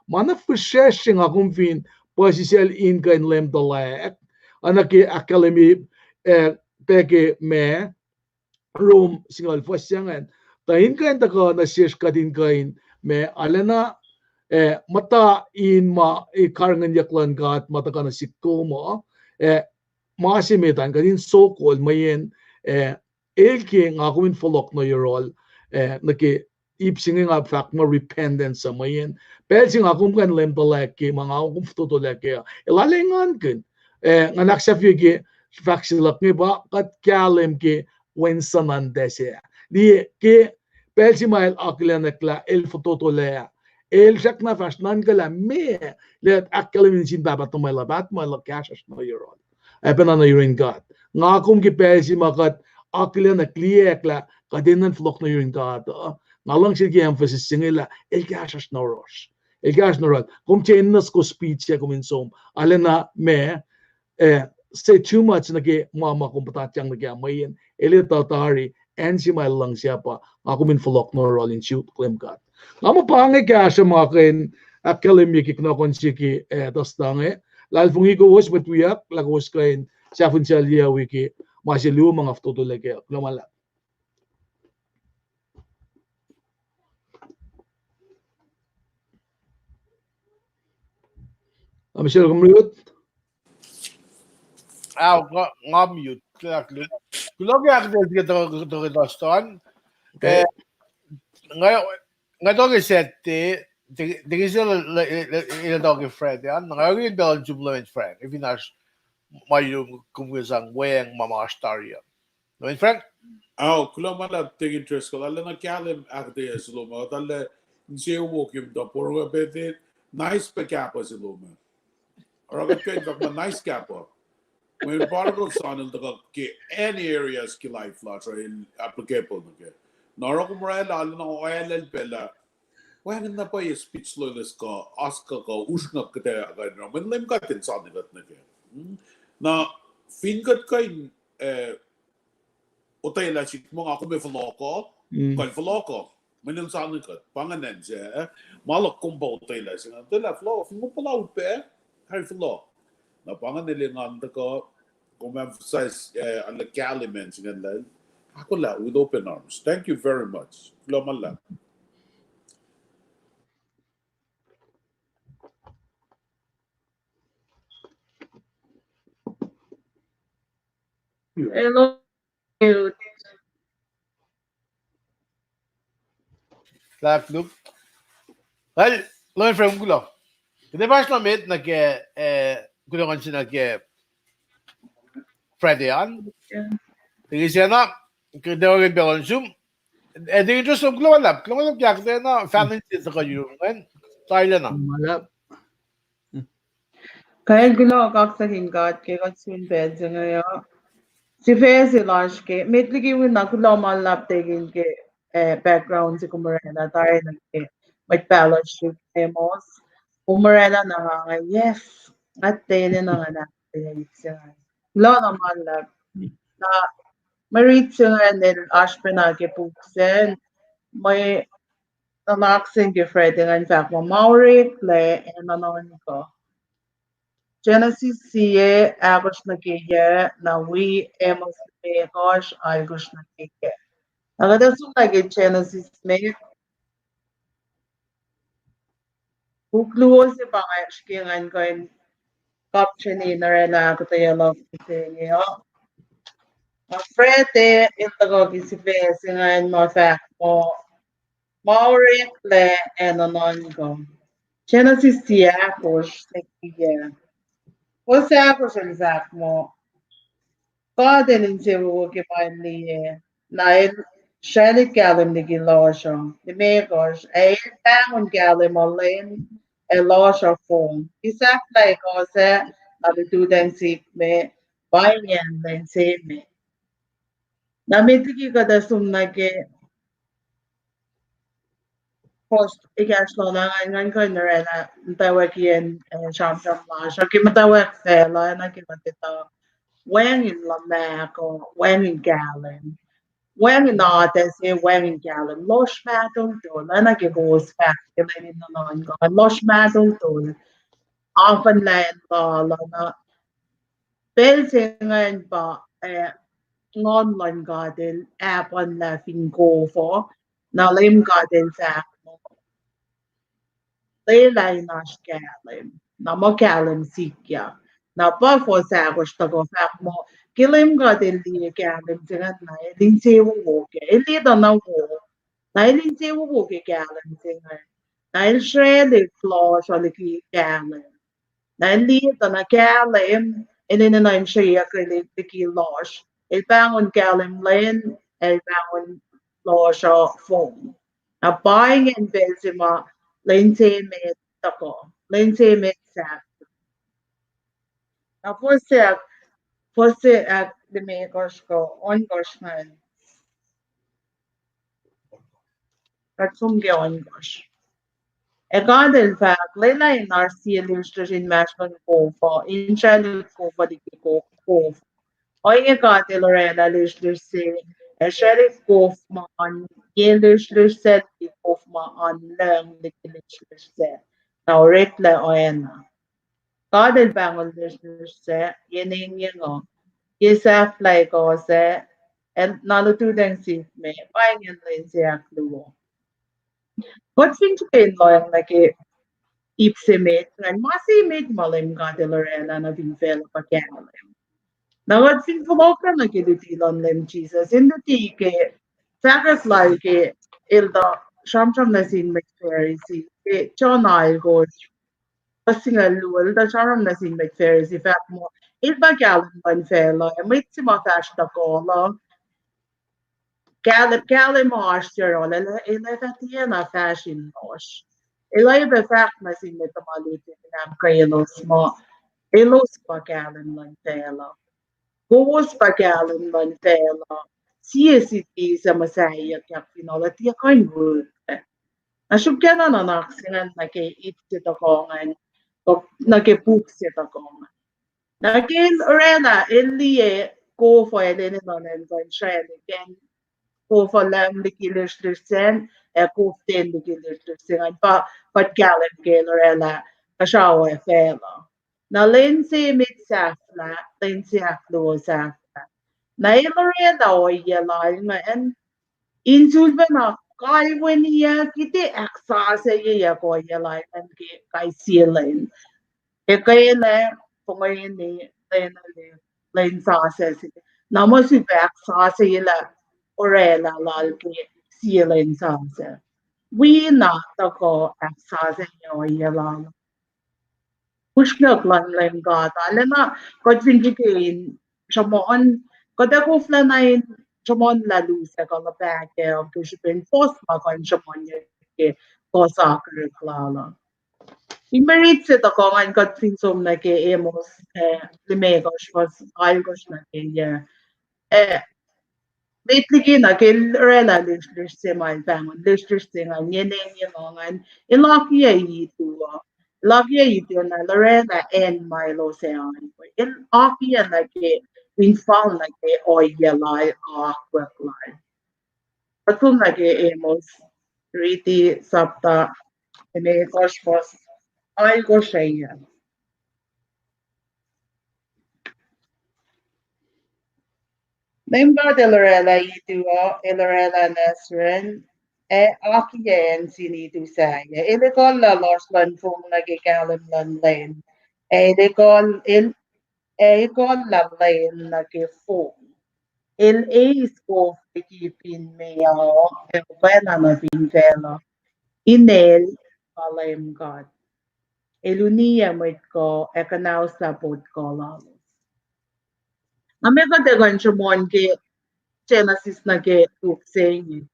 mana fishing akong fin posisel in kain lem dalak anaki academy peke me room singal fosyangan tain kain taka na sis kadin kain me alena mata in ma karangan yaklan gat mata kana sikko mo masimetan kadin so called mayen elke ngakuin folok no yorol naki ipsinging up fact mo repentance sa mayen pelsing akum kan lem dalak ke mga akum tutulak ke ilalengan ken nganak sa fige faksilak ni ba kat kalem ke wensanan dese di ke pelsi mail aklanakla el fototolea el shakna fashnan kala me let akalem sin baba to mala bat mala kasas no yorol epena no yorin god ngakum ke pelsi makat aklanakliekla kadenan flok no yorin god ngalang sige emphasis singila el kasas no rosh el kasas no rosh kum chennas ko speech ya kuminsom alena me say too much nage mama kung patatyang nage amayin ele tatari ensi may lang siya pa ako min folok no rolling shoot claim kat ngamo pange kasha makin academy ki knokon siki tastange lal fungi ko was betwiak lagos kain sa funsalia wiki masilu mga ftoto lege klomala Michelle kumrut ngam yut klak lut kulogi akde to dostan nga to sette digisel ila dog friend ya nga rin bel jubilant friend if not mayo kumwisang weng mama staria no in friend kula mala take interest ko alla na kalem akde eslo ma dalle Nsiya uwokim da poro bete nice pe kappa si lume. Aragat kain kak ma nice kappa. When particle son in the any areas ki life lot right applicable ke. Naro ko mora lalo na oil el pela. Wen na pa is speechless ka aska ka ushna ka te aga na men lem ka tin son gat na ke. Na fingat kain utay la chik mo ako be floko. Kan floko. Menil sa kat panganen je malak kumbo utay la singa. Tela flo mo pala upe. Hay flo. Na panganilingan ko kung emphasize on the elements ng lang, ako la with open arms. Thank you very much. Kloman lang. Hello. Clap, look. Well, lo from gulo. Kita başla met na ke gulo kan sina ke Friday an. Tingin siya na kita orang belon zoom. Tingin jo som gulo lap. Gulo lap yak de na family sa kayo kan. Tayo na. Malap. Kaya gulo kak sa hinggat ke kat sun bed ngayon. Si Fezi launch ke metligi win na gulo malap tegin ke background si kumarela tayo na ke magpalot shoot emos. Kumarela na nga yes. At tayo na nga na. Gulo na malap. Na marit siya nil ashpena ke puksen. May nalaksin ke Freddy nga in fact mo Mauri le nanon ko. Genesis siye agos na kaya na we emos me gosh agos na kaya. Agada sun lagi Genesis me bukluo si pangay shikingan ko in caption ni narela ko tayo love kasi yo. Frete ito ko si Fesi nga in mo fact mo Mauri le nanon ko. Genesis siye agos na kaya. What's the agos in fact mo? Garden que mainly nail Shelley Gallum de Gilosha, the makers, a town gallum or lane, a losha form. Isaac like us, the two then see me, buying and then save me. Namitiki ka da sum na ke post igaslo na ngan ko na rena tawag yan sham sham la so ki matawag fela na ki matita when in la ko when in gallon when not as a when gallon losh matong to na nagigos fact kilay na non ko losh matong to often land la na belting ba ngon lan garden app on la fingo for na lim garden fact Leilai nash galim na mo galim sikya na pa for sa gusto ko fact mo kilim garden li galim tingan na elin se wo ke eli da na wo na elin se wo ke galim tingan na el shred floor so li galim Nandito na Kalim, ininanon siya kritiki losh. Ibangon Kalim Lin, ibangon losh o phone. Na buying and Benzema, Lindsay met ako. Lindsay met sa. Na po siya at the makers ko, on gosh na, at sumge on gosh. E garden fact, Leila in RC illustration matchman ko for in channel ko for the ko Oye kate Lorena lyssnarse Sheriff Kaufman gelöshlöse Kaufman lögnlyssnarse Naurekle oena. Kadel bangon lyssnarse yening yengo Yesaf laikose and nalutudang si me paingin linse akluo. What thing to pay loyang like ipsimate and masimate malim kate Lorena na vinfel pa kanalim. Nagaging kumoka na kilitilan lem Jesus. Hindi ke sakas lai ke ilda shamsham na sin McPherry ke chonai go pasingal luwal da shamsham na sin McPherry fact mo ilba galan ban fela may si matash ta kola Callum Archer, ele na fashion wash. Ele be fact na sin mit maluti na kayelos mo. Elos pa Callum Lantela. Gos pa Callum Lantela. CST sa masaya kaya pinola tiya kain wood. Nasugyan na naksingan na kay itsit akongan. Nake puksit akongan. Naging orena illie go for elene nonen van shreden go for lam likilirsen go ten likilirsen but galen galerella a shower fela. Na Lindsay mit safla, Lindsay aflo safla. Na ilorena o yela en insulvena kai when ya kite access ya ko yela en ke kai sielen. Ekayele pongayini lain sase namo si back sase yela orela lalki sielen sase we na tako sase yo yela pushnak lan gata lena kod fingi kain chamon kada ko flanain chamon la luse ko la back of kushipin post ma kon chamon ke ko sakre klala Imeritse takongan katfinsum na ke emos limegos was algos na ke ya eh lately na ke rela lish se mal bangon lish se nga nyene ngongan ilaki ya itu laki ya itu na lorena en milo se an il aki ya na ke infal na ke oya lai aqua lai patum na ke emos riti sapta limegos was algos ya Member de Lorella Itua, Lorella Nesrin, Akian Sinitu Saya, Elecol la Loslan Fung Nagikalim Lan Lane, Elecol la Lane Nagifu, El Ace of the Kipin Meo, El Benana Vintela, Inel, Palem God, Elunia Mitko, Ekanausa Potkola. Amiga de Ganchumon Genesis na ke tuksengi.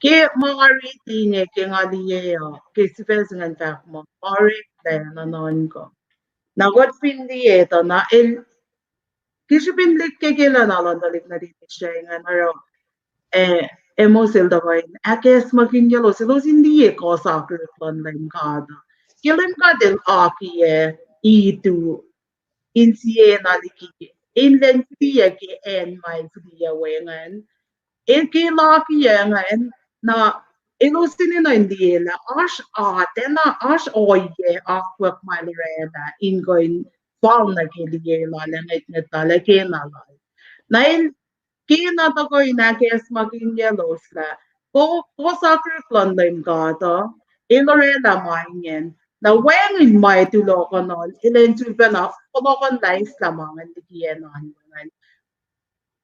Ke mga rating ke nga liye ke si fes ngan tak mo. Ori na non ko. Na got pindi eto na kisu pinlik ke kila na dalik na dito siya nga naro emosil da ko in. Akes makinyalo silo hindi ko sa kirklan lang kada. Kilim ka din aki itu insiye na liki. Inlen fiya ke en mai fiya wengan. Ilkilakiyengen na ilusinin na indiela ash atena ash oye akwek malireda ingoin fal na kiliela lenget netale kenala na il kina to ko inakes maging yelos la ko sakre klondaim gata iloreda maingen na wengin mai tulo konon ilen tupena kolokon lais lamangan dikiyenan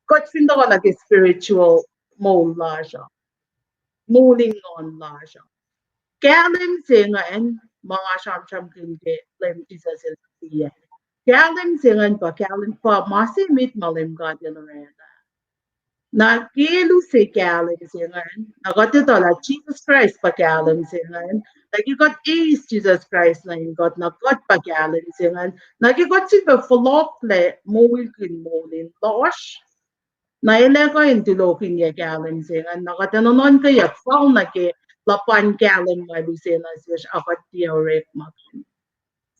Gott finda ko nag spiritual mo laja. Muling non laja. Kaya lim singan mga siyam-siyam kindi lim isa sila siya. Kaya lim singan pa, kaya lim pa masimit malim ka dinarena. Na kilu si kaya lim singan, nagatito la Jesus Christ pa kaya lim singan, nagigot is Jesus Christ na yung got nagot pa kaya lim singan, nagigot si pa fulokle muwilkin mulin losh, Naileko intilokin ye galen singan nakatanonon kaya fal na ke lapan galen malusena siya apat tiyorek makin.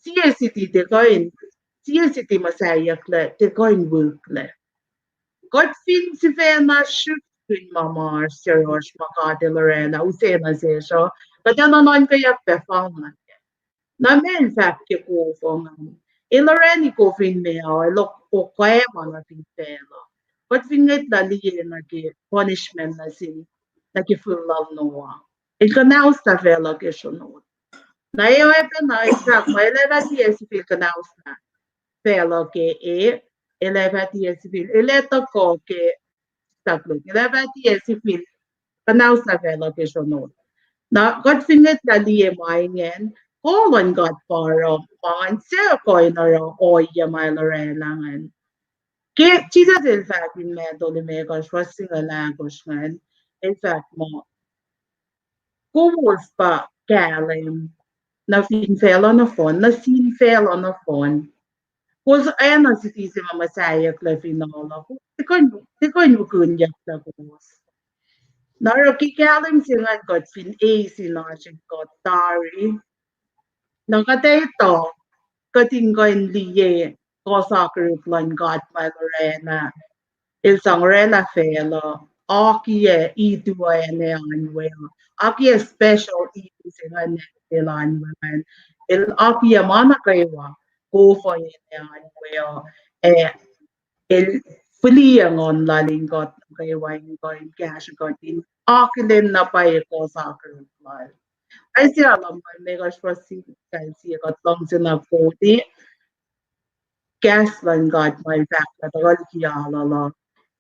CSCT te koin CSCT masaya kle te koin wulkle. God fin si fena shuk fin mama serios makade lorena usena siya katanonon kaya pe fal na na men fap ke ko fongan. Iloreni ko fin mea lok ko kaya mana fin pela. But finget la liye na ki punishment na si na ki fulal noa. Il kanaus ta vela ke shonot. Na yo epe na isak ma eleva ti esipil kanaus na vela ke eleva ti esipil eleto ko ke saklo eleva ti esipil kanaus na vela ke shonot. Na God finget la liye maingen kolon God paro man se ko inaro oya ma lorelangan. que chisa del fact in me dole me gosh was single language man in fact mo was pa galim na fin fell on a phone na sin fell on a phone was ay na si si mama saya klefinola ti kon yu kun yak ta was na ro ki galim singan got fin a sin got tari na ka ito katinggoin liye ko soccer plan got my Lorena il sangrela felo akie I dua ene anwel akie special I singane il anwel il akie mana kaiwa go for ene anwel eh il fliang on la lingot kaiwa ingoin cash gotin akilin na pa ko soccer plan ay siya alam mo megas for si kasi got long sinapoti Gasland got my back at all Kialala.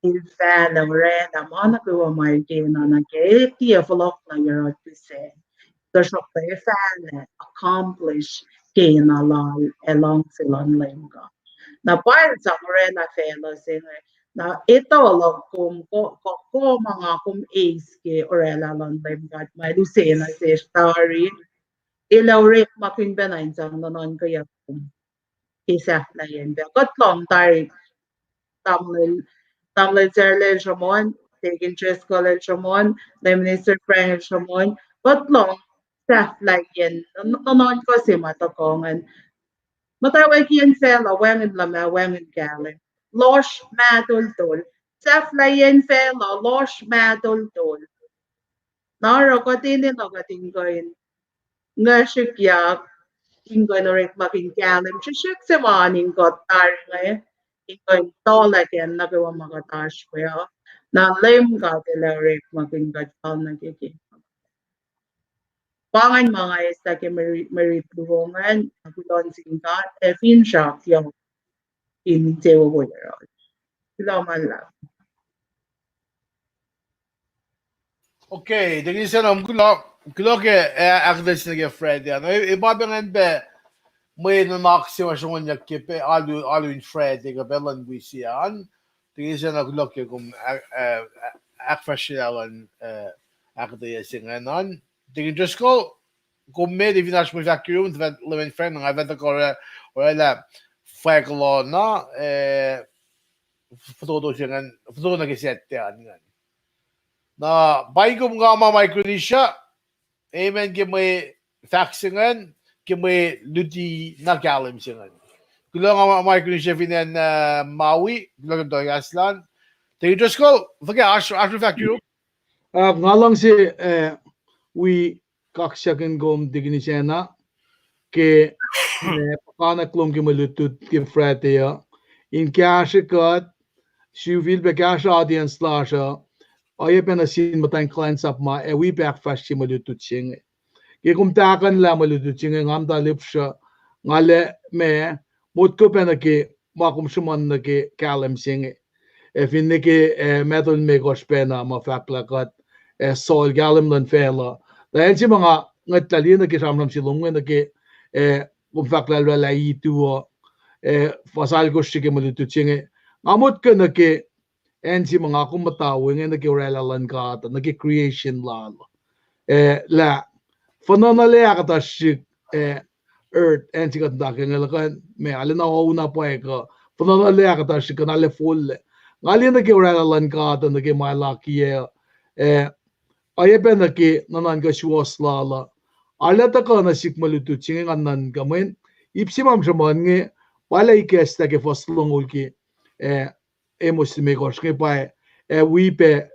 Il fan of red a monaco my gain on a gay of player to say. The shop a fan accomplish gain a lot along Silon Linga. Na part sa red a fellow singer. Na ito lang kung mga kum ace ke orela lang got my Lucena say story. Ilaw rek makin benain sang nanon kaya isa na yun. Got long tarik tamlil tamlil serle shamon, taking chess college shamon, the minister Frank shamon, got long staff like yin. Nonon ko si matakongan. Matawag yin fela wangin lama wangin galen. Losh madul dul. Staff like yin fela losh madul dul. Naro ko tinin o kating ko yin. Nga shikyak ingonorik making kalim shishik se maning got taring ingoin tola ken nagawa magatash kuya na lem got ilarik making got pal nagiki pangan mga ista ke meritulungan agulon singkat fin shock yung in tewo boyero sila man lang Okay, det är sen om klok är akdes när Fred ja. No ibabengan be may na maksimum niya kipe alu in Fred ga belan bisian. Det är sen klok kum akfashialan akdes singanan. Det är just go kum med i vinash mo vacuum vet living friend nga vet ko eller faglo foto singan foto na giset ya na baigum nga ma Micronesia amen ke may faxingan ke may luti na kalim singan kulo nga Micronesia finan Maui kulo do Aslan te just go forget after fact you ngalang si we kaksyakin gom dignisena ke pakana klom ke malutut ke fratea in kashikat shuvil be kash audience lasha ay ben asin matang clients up ma we back fast malutut ching ke kum takan la malutut ching ngam da lipsha ngale me mot ko pen ke ma kum shuman ke kalem sing fin ke metal me gospena ma faklakat sol galem lan fela dahil si mga ngatali na kisamram si lungan na ke kung fakla la itu fasal ko sige malututsinge amot ka na ke en si mga kumatawing na ke relalan ka na ke creation la la fananale akata si earth en si katdak ng kan me alin ako una pa ka fananale akata si kanale full ngali na ke relalan ka na ke malaki ayeben na ke nanan ka shuwas lala alata ka na sikmalutu chinge nganan kamen ipsimam shaman nge pala ikesta ke faslong ulki emos me gosh ke pa we pe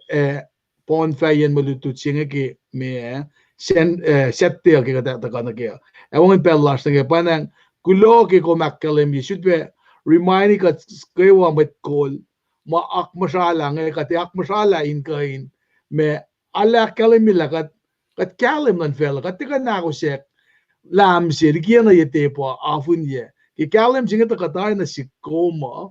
pon fayen malutu chinge ke me sen sette ke ta ka na ke awon pellas ke panang kulo ke ko makkalem should be remind ka ke wa met kol ma akmasala nge ka te akmasala in kain me ala kalimila kat kalim nan fel kat tika na ko sek lam se rikia na yete po afun ye ki kalim jinga ta katar na sikoma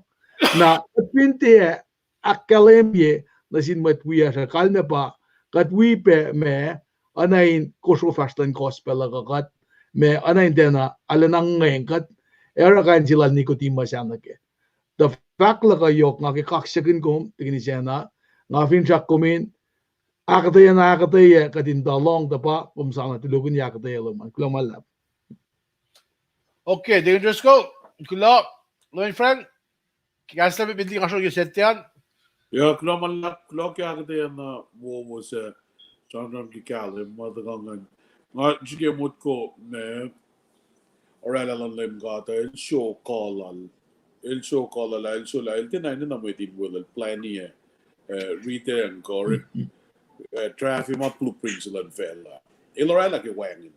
na pinte akalim ye na sin mat wi asa kalme pa kat wi pe me anain koso fastan gospel kat me anain dena ala nang ngayon kat era kan sila nikotima sana ke the fact la yok nga ki kaksakin kom tingin siya na nga fin chak komin akataya kadin dalong dapa kung saan natulugan niya akataya luman kumalap. Okay, det just go. Kula, Loin Frank. Gasla med bildning kanske jag sett igen. Ja, klok jag det na wo se John Kikale mother gangan. Nga jige mot ko ne orala lan lem gata el show call el show la el tinay na mo din will plan ni retail and gore traffic ma blueprints lan fella. El orala ke wang in.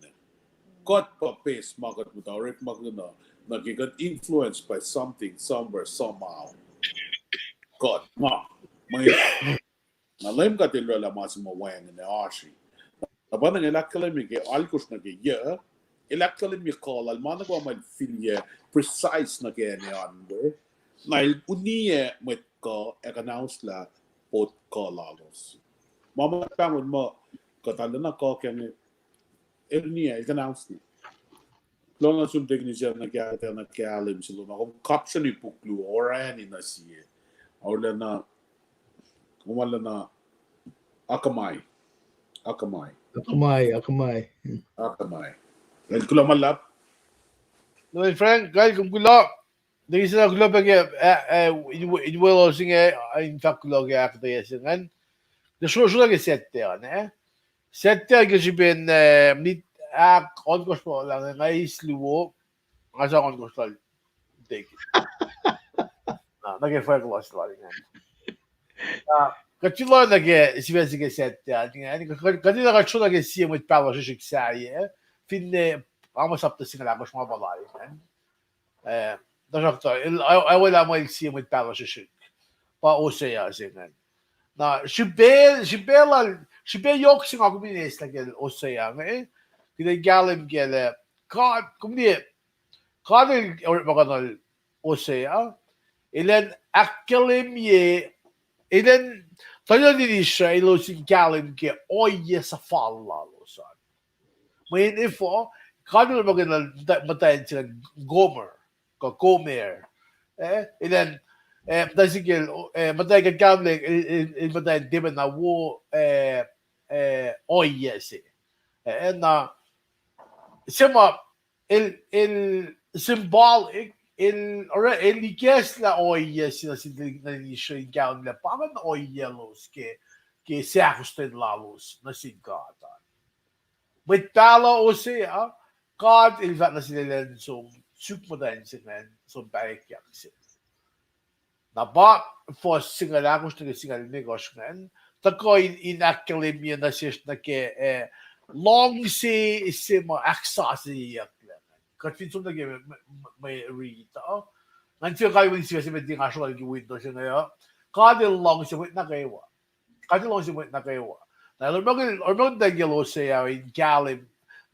Got pa pace market with our magna na got influenced by something somewhere somehow. God, may na lem ka tilwa la mas mo wang in the arshi. Abang ng elakalim ke alkus na ke ya, elakalim mi call al mana ko man filye precise na ke ne ande. Na uniye met ko announce la pot call Mama pangun mo katala na ko ken niya announce ni. Lona sum technician na kaya na kalim silo na kung caption ni puklu oran ni na siye. Wala na akamay. Yan kula malap. Loin Frank, guys, kung kula. Det är kula bäge in will singe in fact kula ge akta singan. Det så ge sette ne. Sette ge jiben mit on gospel la ngai sluo. Asa on gospel. Dek. Na ge foi kula slari ne. Katilo da ge sivesi ge sette yani kadina ga çula ge siye mit pava shik saye. Fin ama sapta singa gosh ma balai ne. Dajacta أول عمل سي mit pava shik. Pa osea singan. Na shibel yok singa gumine isla osea ne. Gide galim gele kad gumine kadil baganal osea. Ilen akkelim ye ilen tayo dinisha ilo sin galim ge oye sa falla losan. Men ifo kadil baganal matayin sila gomer gomer. Ilen dasigel matay ka gamle matay diben na wo oye si. Na sema el symbolic el liges la oye si na sinisha gamle paman oye los ke seakusten lalos na sigata. With tala o siya kad ilvat na sila som sukmadan sila som baikyak sila. Na ba for singala gusto ng singal negosyo tako in academia na siya na ke long si mo access yak lang. Kasi sum na may rita. Nanti kayo yung siya sa meding actual window siya ngayon. Kada long si wait na kayo. Na ormag na gelo siya in galim.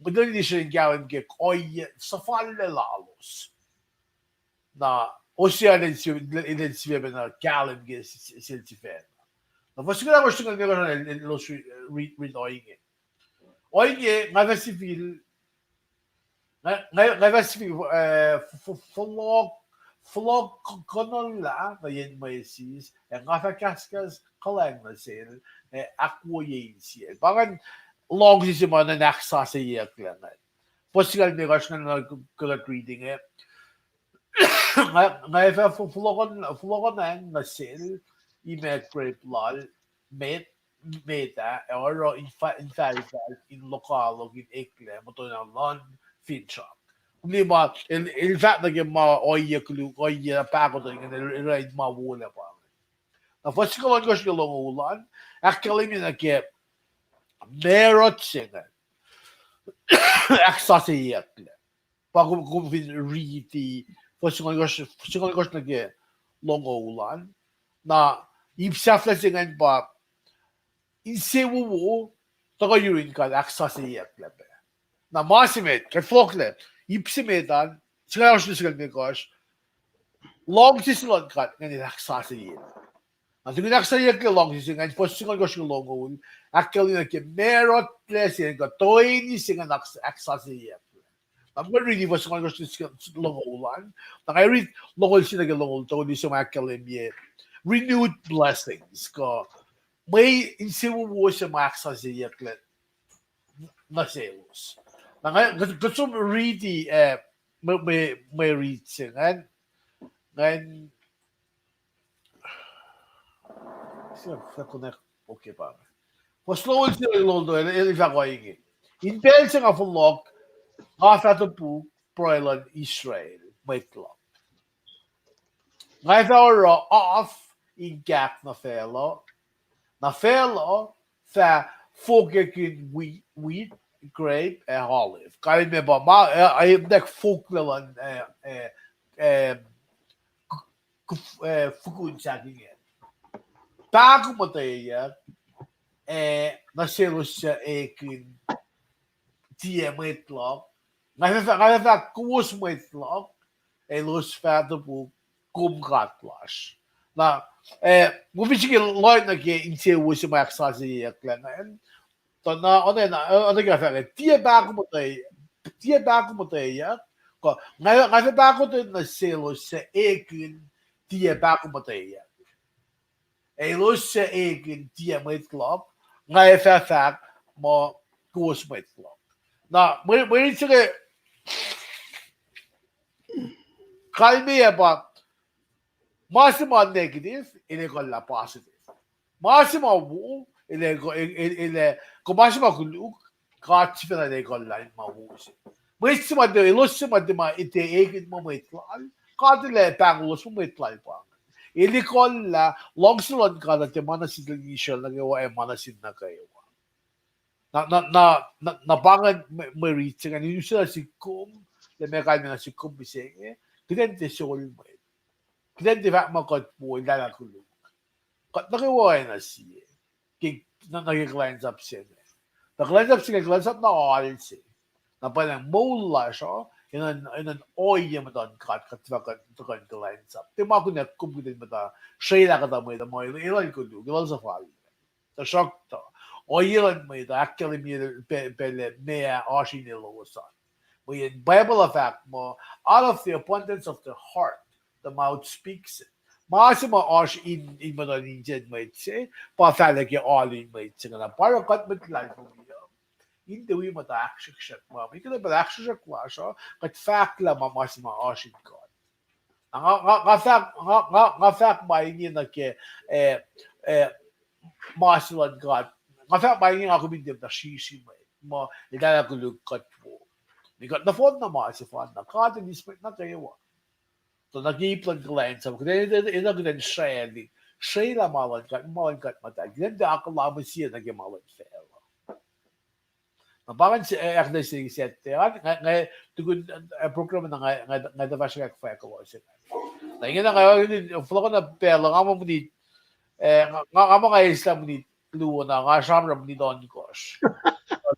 Madali di siya in galim ke oy sa falle lalos. Na osya din siya na galim ke siltifan. Na fast ko gusto ng negosyo los read oing. Oing nga civil nga civil flog konon la na yen may sis nga kaskas kalang na sel akwo yen siya. Bakit long si mo na naksa sa iyak lang. Possible negosyo na kulat reading Nga flogon na sel email prep lal meta or in lokal in ekle mo to na lon feedshop. Hindi ba in fact naging oye pa ko to yung ride wala pa. Na first ko lang gusto long ulan actually mi na ke merot siya. Access pa ko riti first ko gusto nag long ulan na ipsafla siya ba insewo taga yurin ka access na masimet kay folklet ipsimedan sigara gusto siya negos long sisilon ka ng access ang tingin access long siya ng first ko gusto long ulan actually na ke merot place yung toy ni siya ng access I'm going to read what's going to Longolan. I read Longol Sinaga Longol to this Makalim renewed blessings. Ko may insimu mo sa maksa siya klet na sales. Gusto mo read may read siya ngayon siya connect okay pa. Was Longol sila Longol ilfa ko ingin. In Belgium nga fulok after po Proilan Israel may klok. Ngayon ako off in gap na fellow sa fogekin wheat grape and olive. Kaya may ba ay nek folk lang fukun sa akin yan. Bago mo tayo nasilo siya ekin tiya may klok. Ngayon kuwas may klok los fata po kumgatlash. Na mubisig Lloyd na ke inse wo si mak sa siya klan to na ano ga fa tiya bago mo tayo ko ngayon bago to na selo sa ekin tiya bago mo tayo los sa ekin tiya may klok ngayon fa mo kuwas may klok na may sige kalmiya ba máximo negative igual la positive máximo wu com máximo guluk kaçfena igual la mawusi máximo de ilusimo de ma ite egit mo metlal kadile panglos mo metlal pa igual la longsulon kada te manasid initial nagawa manasid na kayo na bangan merit nga ni usila si kum de mekal na si kum bisenge kidente sol mo kidente va mo kot po dala kuluk kat nagawa na siya kig na nag-glance up siya glance up na all siya na parang mula siya in an oye mo doon kat glance up di mo ako na kumpitin mo ta siya na kata mo ito mo ilan kuluk ilan sa fall sa shock to oilan mo ito actually pele mea ashinilo sa mo yung Bible effect mo out of the abundance of the heart the mouth speaks it. Maasima ash in mo na ninjad mo ito pa falag yung all in mo ito na parang kat mo life mo hindi wi mo ta action shot mo hindi ba action shot ko siya kat fact la maasima ash in God nga fact ba hindi na ke maasilan God nga ba yung ako bindim na shishi mo nilala ko lukot po nikat na phone na maasifan na kada nispit na kayo so nag-i-plan ka lang sa mga ina ko din siya la mawan kat mata ganda ako laban siya nag-imawan fail na bakit siya akda siya set nga tugon program na nga dapat siya kakfaya ko siya na ingin na kayo flow ko na pelo nga mo ni nga mo kayo isla mo ni luwa na nga siyam ram ni Don Gosh.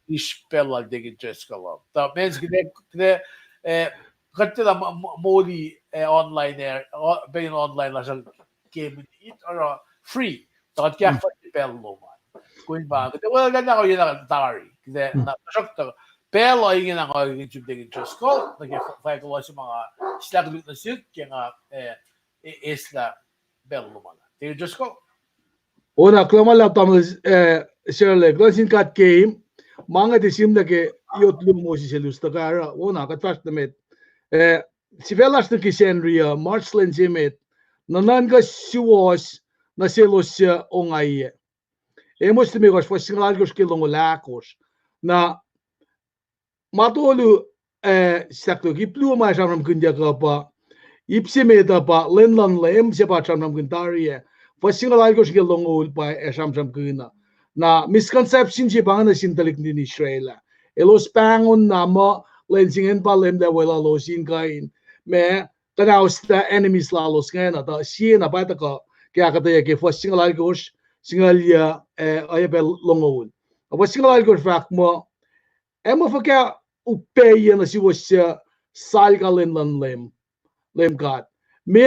Ispela digin just ka lang. Ta mens gine katila moli online ben online la sa game it or free. Ta kaya fa pelo man. Kuin ba? Wala na ko yun na tari. Kasi na shock to. Pero ingin na ko yung digin just ko. Nag-fa ko sa mga slag na silk kaya nga isla belo man. Digin just ko. Ona klamala tam Shirley glasin kat game mga disim na ke yotlu mo si selusta kara ona kat fast met si velas na kisenria marchlen jemet nanan ga siwas na selos ongai emos te megos fo singalgos kilong lakos na matolu sakto giplu ma jamram kundia ka pa ipsimeta pa lenlan lem se pa jamram kuntaria Pasingalagos kilong ul pa esam-sam kuna na misconception si bang na sintalik ni Israel elos pangon na mo lensingen pa lem da wala losin kain me tanaws the enemies lalos ngayon ata siya na pa ito ko kaya kataya ke pasingalagos singalya ayapel longol pasingalagos fact mo emo fa kaya upeya na si wasya sal kalenlan lem kat me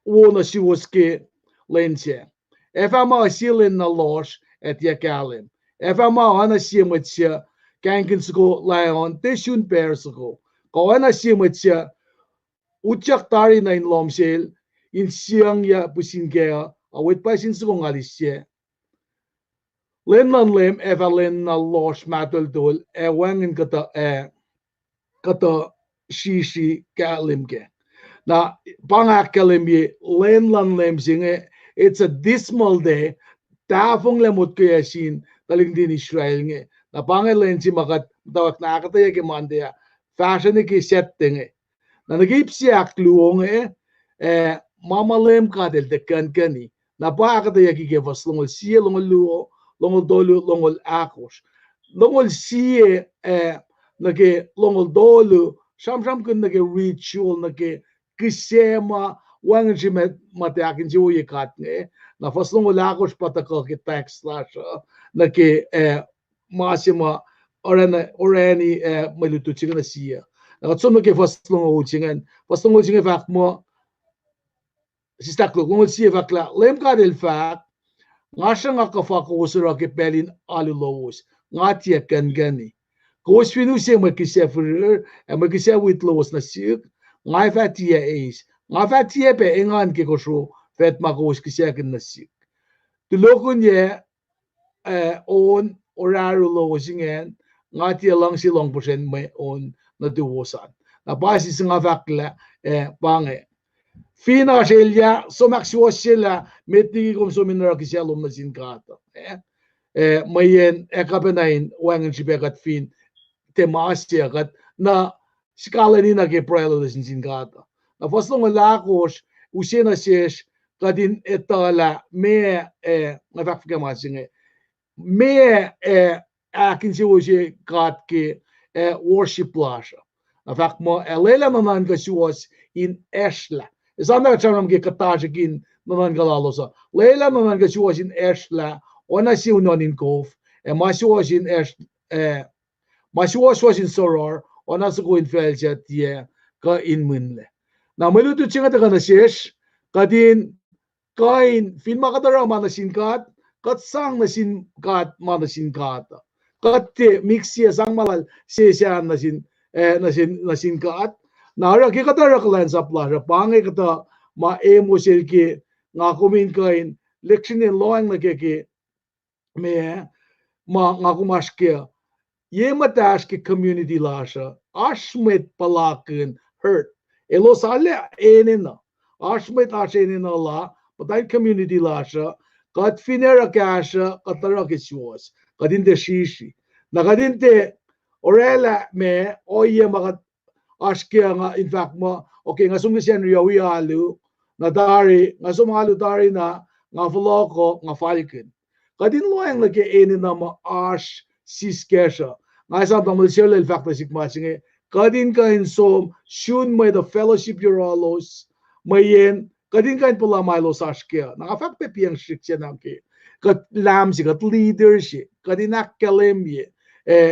wo na si waske Lense. Efa ma silin na losh et yakalin. Efa ma ana siemwetsia kankin sko lion te shun persko. ko ana simet sia uchak tari na in lomsel in siang ya pusin ke awit pa sin sung alisie len nan lem evalen na los matol dol wangin kata shi kalim ke na panga kalim ye len lan lem singe it's a dismal day tafong lemot ko yasin taling din Israel nge na panga len si makat tawak na akata ke mande fashion ke setting na nagip siya kluong mama lem kadel de kani na pa akata yaki ke vas longol siya longol luo longol dolu longol akos longol siya nage longol dolu sham kun nage ritual nage kisema wangan si mate akin si uye kat nge na vas longol akos pataka ke tax slash nage masima orani malutu chiga na siya Tsumma ke faslong uchingen fak mo sistaklo kung siya fakla lem ka del fak ngasha nga ka fak usura ke pelin alu lowos ngatia kan gani ko swinu se ma kisya fur ma kisya wit lowos na sik ngai fatia is nga fatia pe engan ke ko sho fet ma ko kisya kan na sik tu lokun ye on oraru lowos ingen ngatia lang si long percent may on na duwosan na basis nga fakla pange fina shelia so maxio shela meti kom so minra kiselo masin kata mayen ekapenain wangen chibekat fin temasia kat na skala ni na ke prelo sin kata na faslo nga lakos usena shesh kadin etala me na fakka masinge me akin si woje kat ke worship plasha. In fact, mo elela nanan kasuwas in Eshla. Isanda chanam ke katajikin nanan galalosa. Lela nanan kasuwas in Eshla. Ona si unon in Kof. Masuwas in masuwas was in Soror. Ona sa ko in Felchat ye ka in Munle. Na maluto chinga ta kana shesh kadin kain fin makadara manasin kat kat sang nasin kat manasin kata. Katte mixia sang malal sesian nasin kaat nara ke kata raklan sa plasha pange kata ma emosel ke nga kumin kain lection in loang na ke me ma nga kumas ke ye matash ke community lasha ashmet palakin hurt elo sale enena ashmet ashenena la but community lasha kat finera kasha katara ke shwas kadin de shishi na kadin te orela me oye magat askia nga in fact mo okay nga sumisian riyawi alu na dari nga sumalu dari na nga floko nga falcon kadin loang lake eni na ma ash siskesha nga sa tamo sel el fact sik masinge kadin kain som shun may the fellowship eurolos mayen kadin kain pula milos askia na fact pe piang shikse namke kat lam si kat leadership kadin akalem ye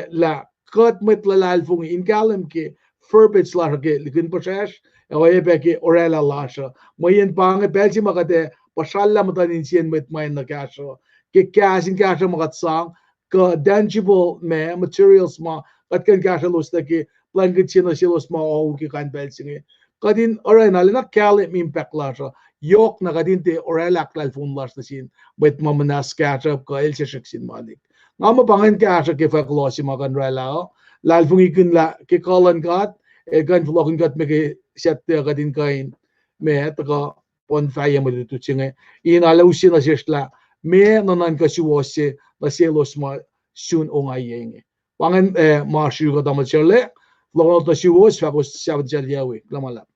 la kat met lalal fung in kalem ke furbits la ke likin process e be ke orela lasha moyen pang belchi magate pasalla matanin sien met main na kasho ke cash in cash magat sang ka tangible me materials ma kat kan cash los ta ke blanket sino silos ma o ke kan belchi kadin orena na kalem impact lasha yok na kadin te orela klal fun las na sin met mamanas cash up ka el shiksin malik ngama pangen cash ke fa klosi magan rela lal fungi kun la ke kalan kat gan flokin kat me ke set te kadin kain me ta ka pon faye mo tu chinge in ala usina sesla me nanan ka siwose na selos ma sun onga yenge pangen ma shu ka damal chele flon ta siwos fa ko sabat jaliawe lamala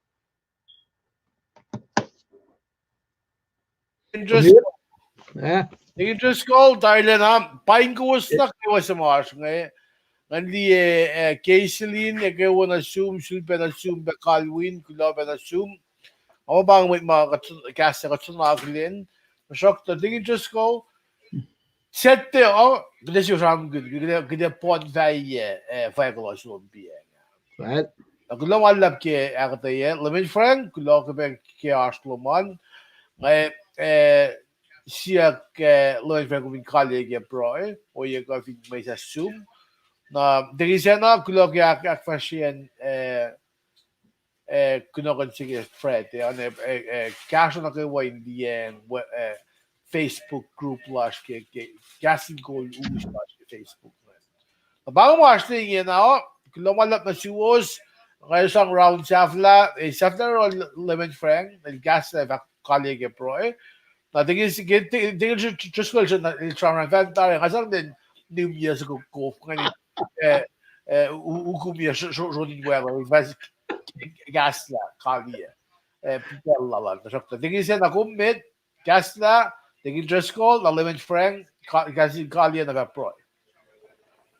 Interest interest call Thailand ha pain ko na ke was mas ngai Nandi Kaiselin ke wona zoom sulpe na zoom be Calwin kulo be na zoom o bang with ma kasta ka tsuna aglen shock the thing just go sette o gde si ram gde pot vai vai ko so bi right kulo wala ke agta ye lemin frank kulo ke be ke aslo man ngai sia ke lo ve ko bin kale ke pro o ye ka fin mai sa zoom na dirisena kulo ak fashion kuno kan sige Fred on cash na ke wa hindi Facebook group lash ke gasin ko ulis lash ke Facebook. Bago mo actually kulo malap na siwos ngayon sang round safla safla lemon frank el gas va colleague pro na tingin just ko na tram event tare ngasang din new years ko ngani ukumia jodi wela vas gasla kalia pitella la sakta tingin siya na kummit gasla tingin just ko na lemon frank gasin kalia na va pro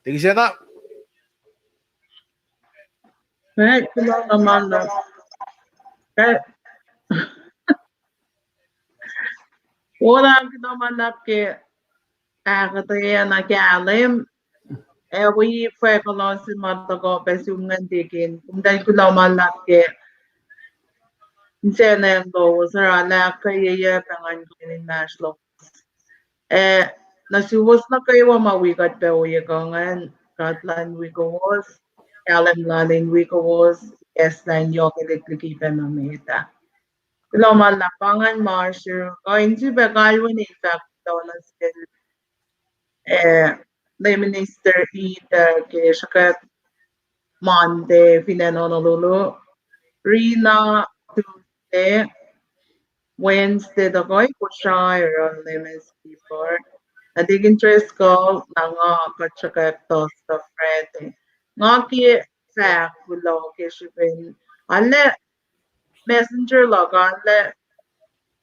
tingin siya na Right, kulo naman na. Right. Wala naman na ke agad na ke alim. We fue con los matago pesungan dikin. Kung dahil kulo malap ke Senen go sara na kaya pangan kinin nashlo. Nasiwas na kayo mawigat pa uyagangan. Katlan wikos. Alam lalin wikos. Eslan yok elektriki pa mamita. Kulo malapangan marsher. Kain si bagalwan effect daw na skill. The minister ita ke shakat Monday pinanonolulo. Rina Tuesday. Wednesday the guy ko siya around lemons before. Nadig interest ko na nga katsaka sa Friday. Nga ki fact gulo ki shipin. Ale messenger log ale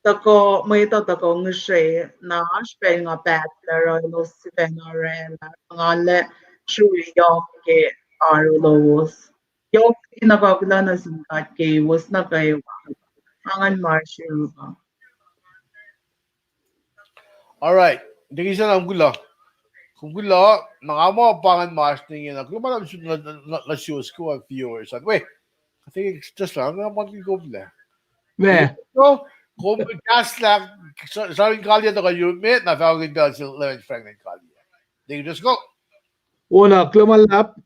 tako may tako ngishe na shpen nga battler lo sipen nga ren nga ale shui yok ke arulos. Yok inakagula na singkat ke was na kayo. Angan marshal ba? alright tingin siya na gula kung gula nakamo pangan mas tingin na kung malam na shows ko ang viewers at wait I think it's just lang na pati ko bla Me, so kung gas lang sabi kalya to kayo met na fawagin bell si Lemon Frank ng kalya tingin just go una klamalap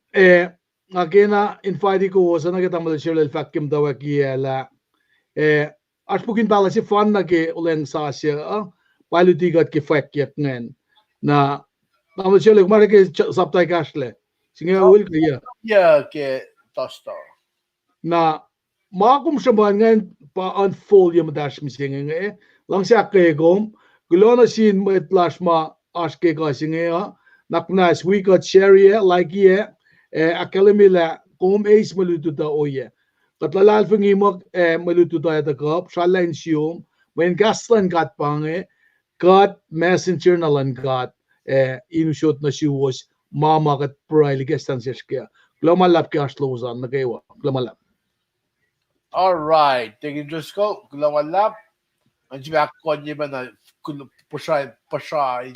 ngakena invite ko sa nakita mo siya el fakim daw kiela aspukin pala si fan na ke ulen sa siya palutigat ki fakyat ngen na namu siya le mara ke saptay kasle singa ul kaya yeah ke tosto na makum saban ngan pa unfold yung dash misinga lang siya kay gom gulona sin met lashma aske ka singa naknas we got sharia like akalimila kum ace malututa oye katlalal fingimok malututa ata kop shalain sium when gaslan gat pange got messenger nalan got inusot na si was mama kat praili gestan seskia glomalap ka slozan na kaywa glomalap alright tingin just go gula walap ang siya ko niya ba na pasay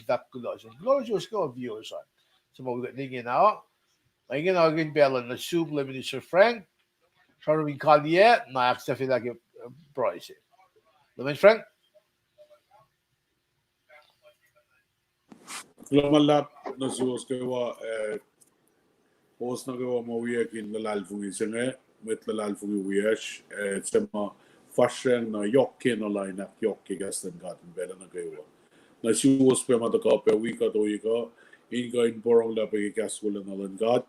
that gula just go viewers on so mga tingin na Ngayon naging bella na sub le Minister Frank. Siya rin kalye na accept lagi price. Lemon Frank? Klamalap na suos kawa pos na kawa mawiyak in lalalfungi singe met lalalfungi wiyash sema fashion na yokke na line up yokke gasten gaten bela na kawa na suos pe mata ka pe wika to ika inga in porong la pe gaswala na lan gat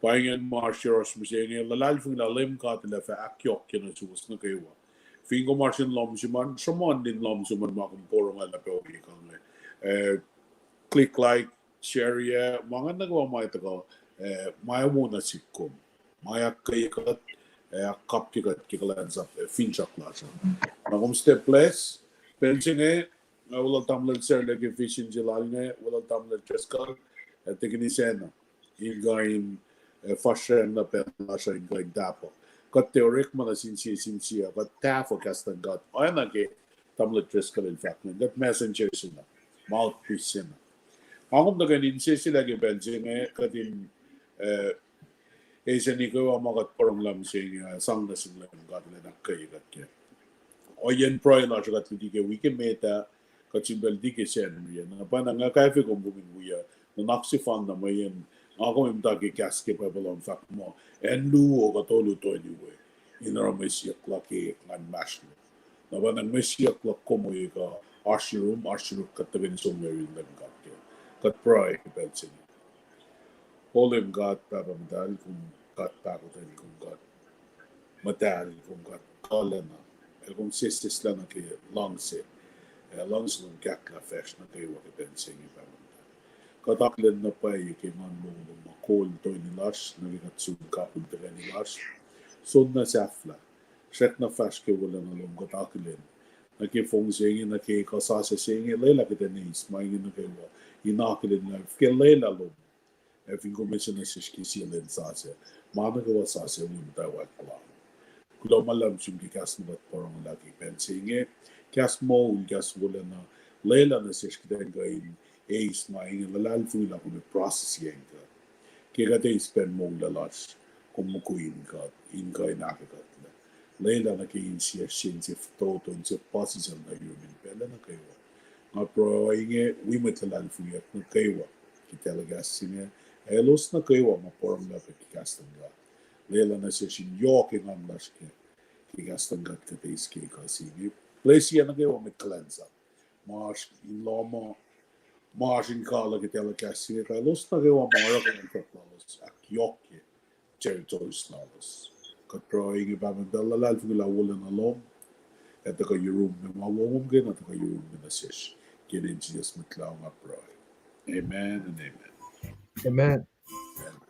paingen marshiros musengi lalalfungi la lem gat la fa ak yokke na suos na kawa fingo marshin lom siman somon din lom siman makum porong la pe wika click like, share ya, mga nagawa mo ito ko, maya muna sikom. Maya kayakat, kapkikat kikalan sa finchak lasa. Na kung step less, pensing wala tamlan sir lagi fishing jilal wala tamlan cheskal, tikinisena, ingayin fashion na pela siya ingayin dapo. Kat teorik mo na sinsiya, kat tafo kastan gat, ay nagi tamlan cheskal in fact, that messenger sila, mouthpiece sila. Angom na ganin sila gibensin katin ni ko magat porong lam sing sang na sing lam gat na kay gat ke o yen pro na gat di ke weekend meta katin bel di ke sen yan na pa na kay fe kung bumin buya na naksi fan na may Ako yung dagi kaske pa balong fact mo. En luo ka tolu to anyway. Inara mesiak laki ngan maslo. Naba nang mesiak lak komo ka ashirum katagin sumeri lem gatke. Kat pray pensin. Holim gat papa madal kung gat papa tayo kung gat madal kung gat kalena. Kung sistis lang na kaya langse. Langse nung kakla fesh na kayo wakipensin yung papa. Kataklen na pa kay man mo makol to nilas nagigatsun kapun taga nilas so na safla sek na fash ke wala na lom kataklen nakifong singi nakikasasa singi lela kita nis maingin na kayo inaklen na ke lela lom efin komisyon na siski silen sasa mana kawa sasa yung tawag pala kulo malam sumki kas na parang lagi pensingi kas mo kas wala na lela na siski gain Ace maing lalal fula kung process yan ka. Kaya ka spend mong lalas kung mukuin ka, inakikat na. Layla na kayo siya si toto si position na yun pela na kayo. Nga pro inge wimet lalal fula na kayo. Kita lagas siya. Elos na kayo maporang na pagkikastan ka. Layla na siya sinyokin ang las ka. Kikastan ka katais kaya kasi. Place yan na kayo may cleanse up. Mas in law mo Margin kala kitela kasi kalos na gawa mara ko ng tatlalos at yoke territories nalos. Katroy iba man dalalal fugla wala na lom at ka yurum na mawawom gen at ka yurum na sish. Kinin Jesus matlaw nga proy. Amen and amen. Amen. Amen.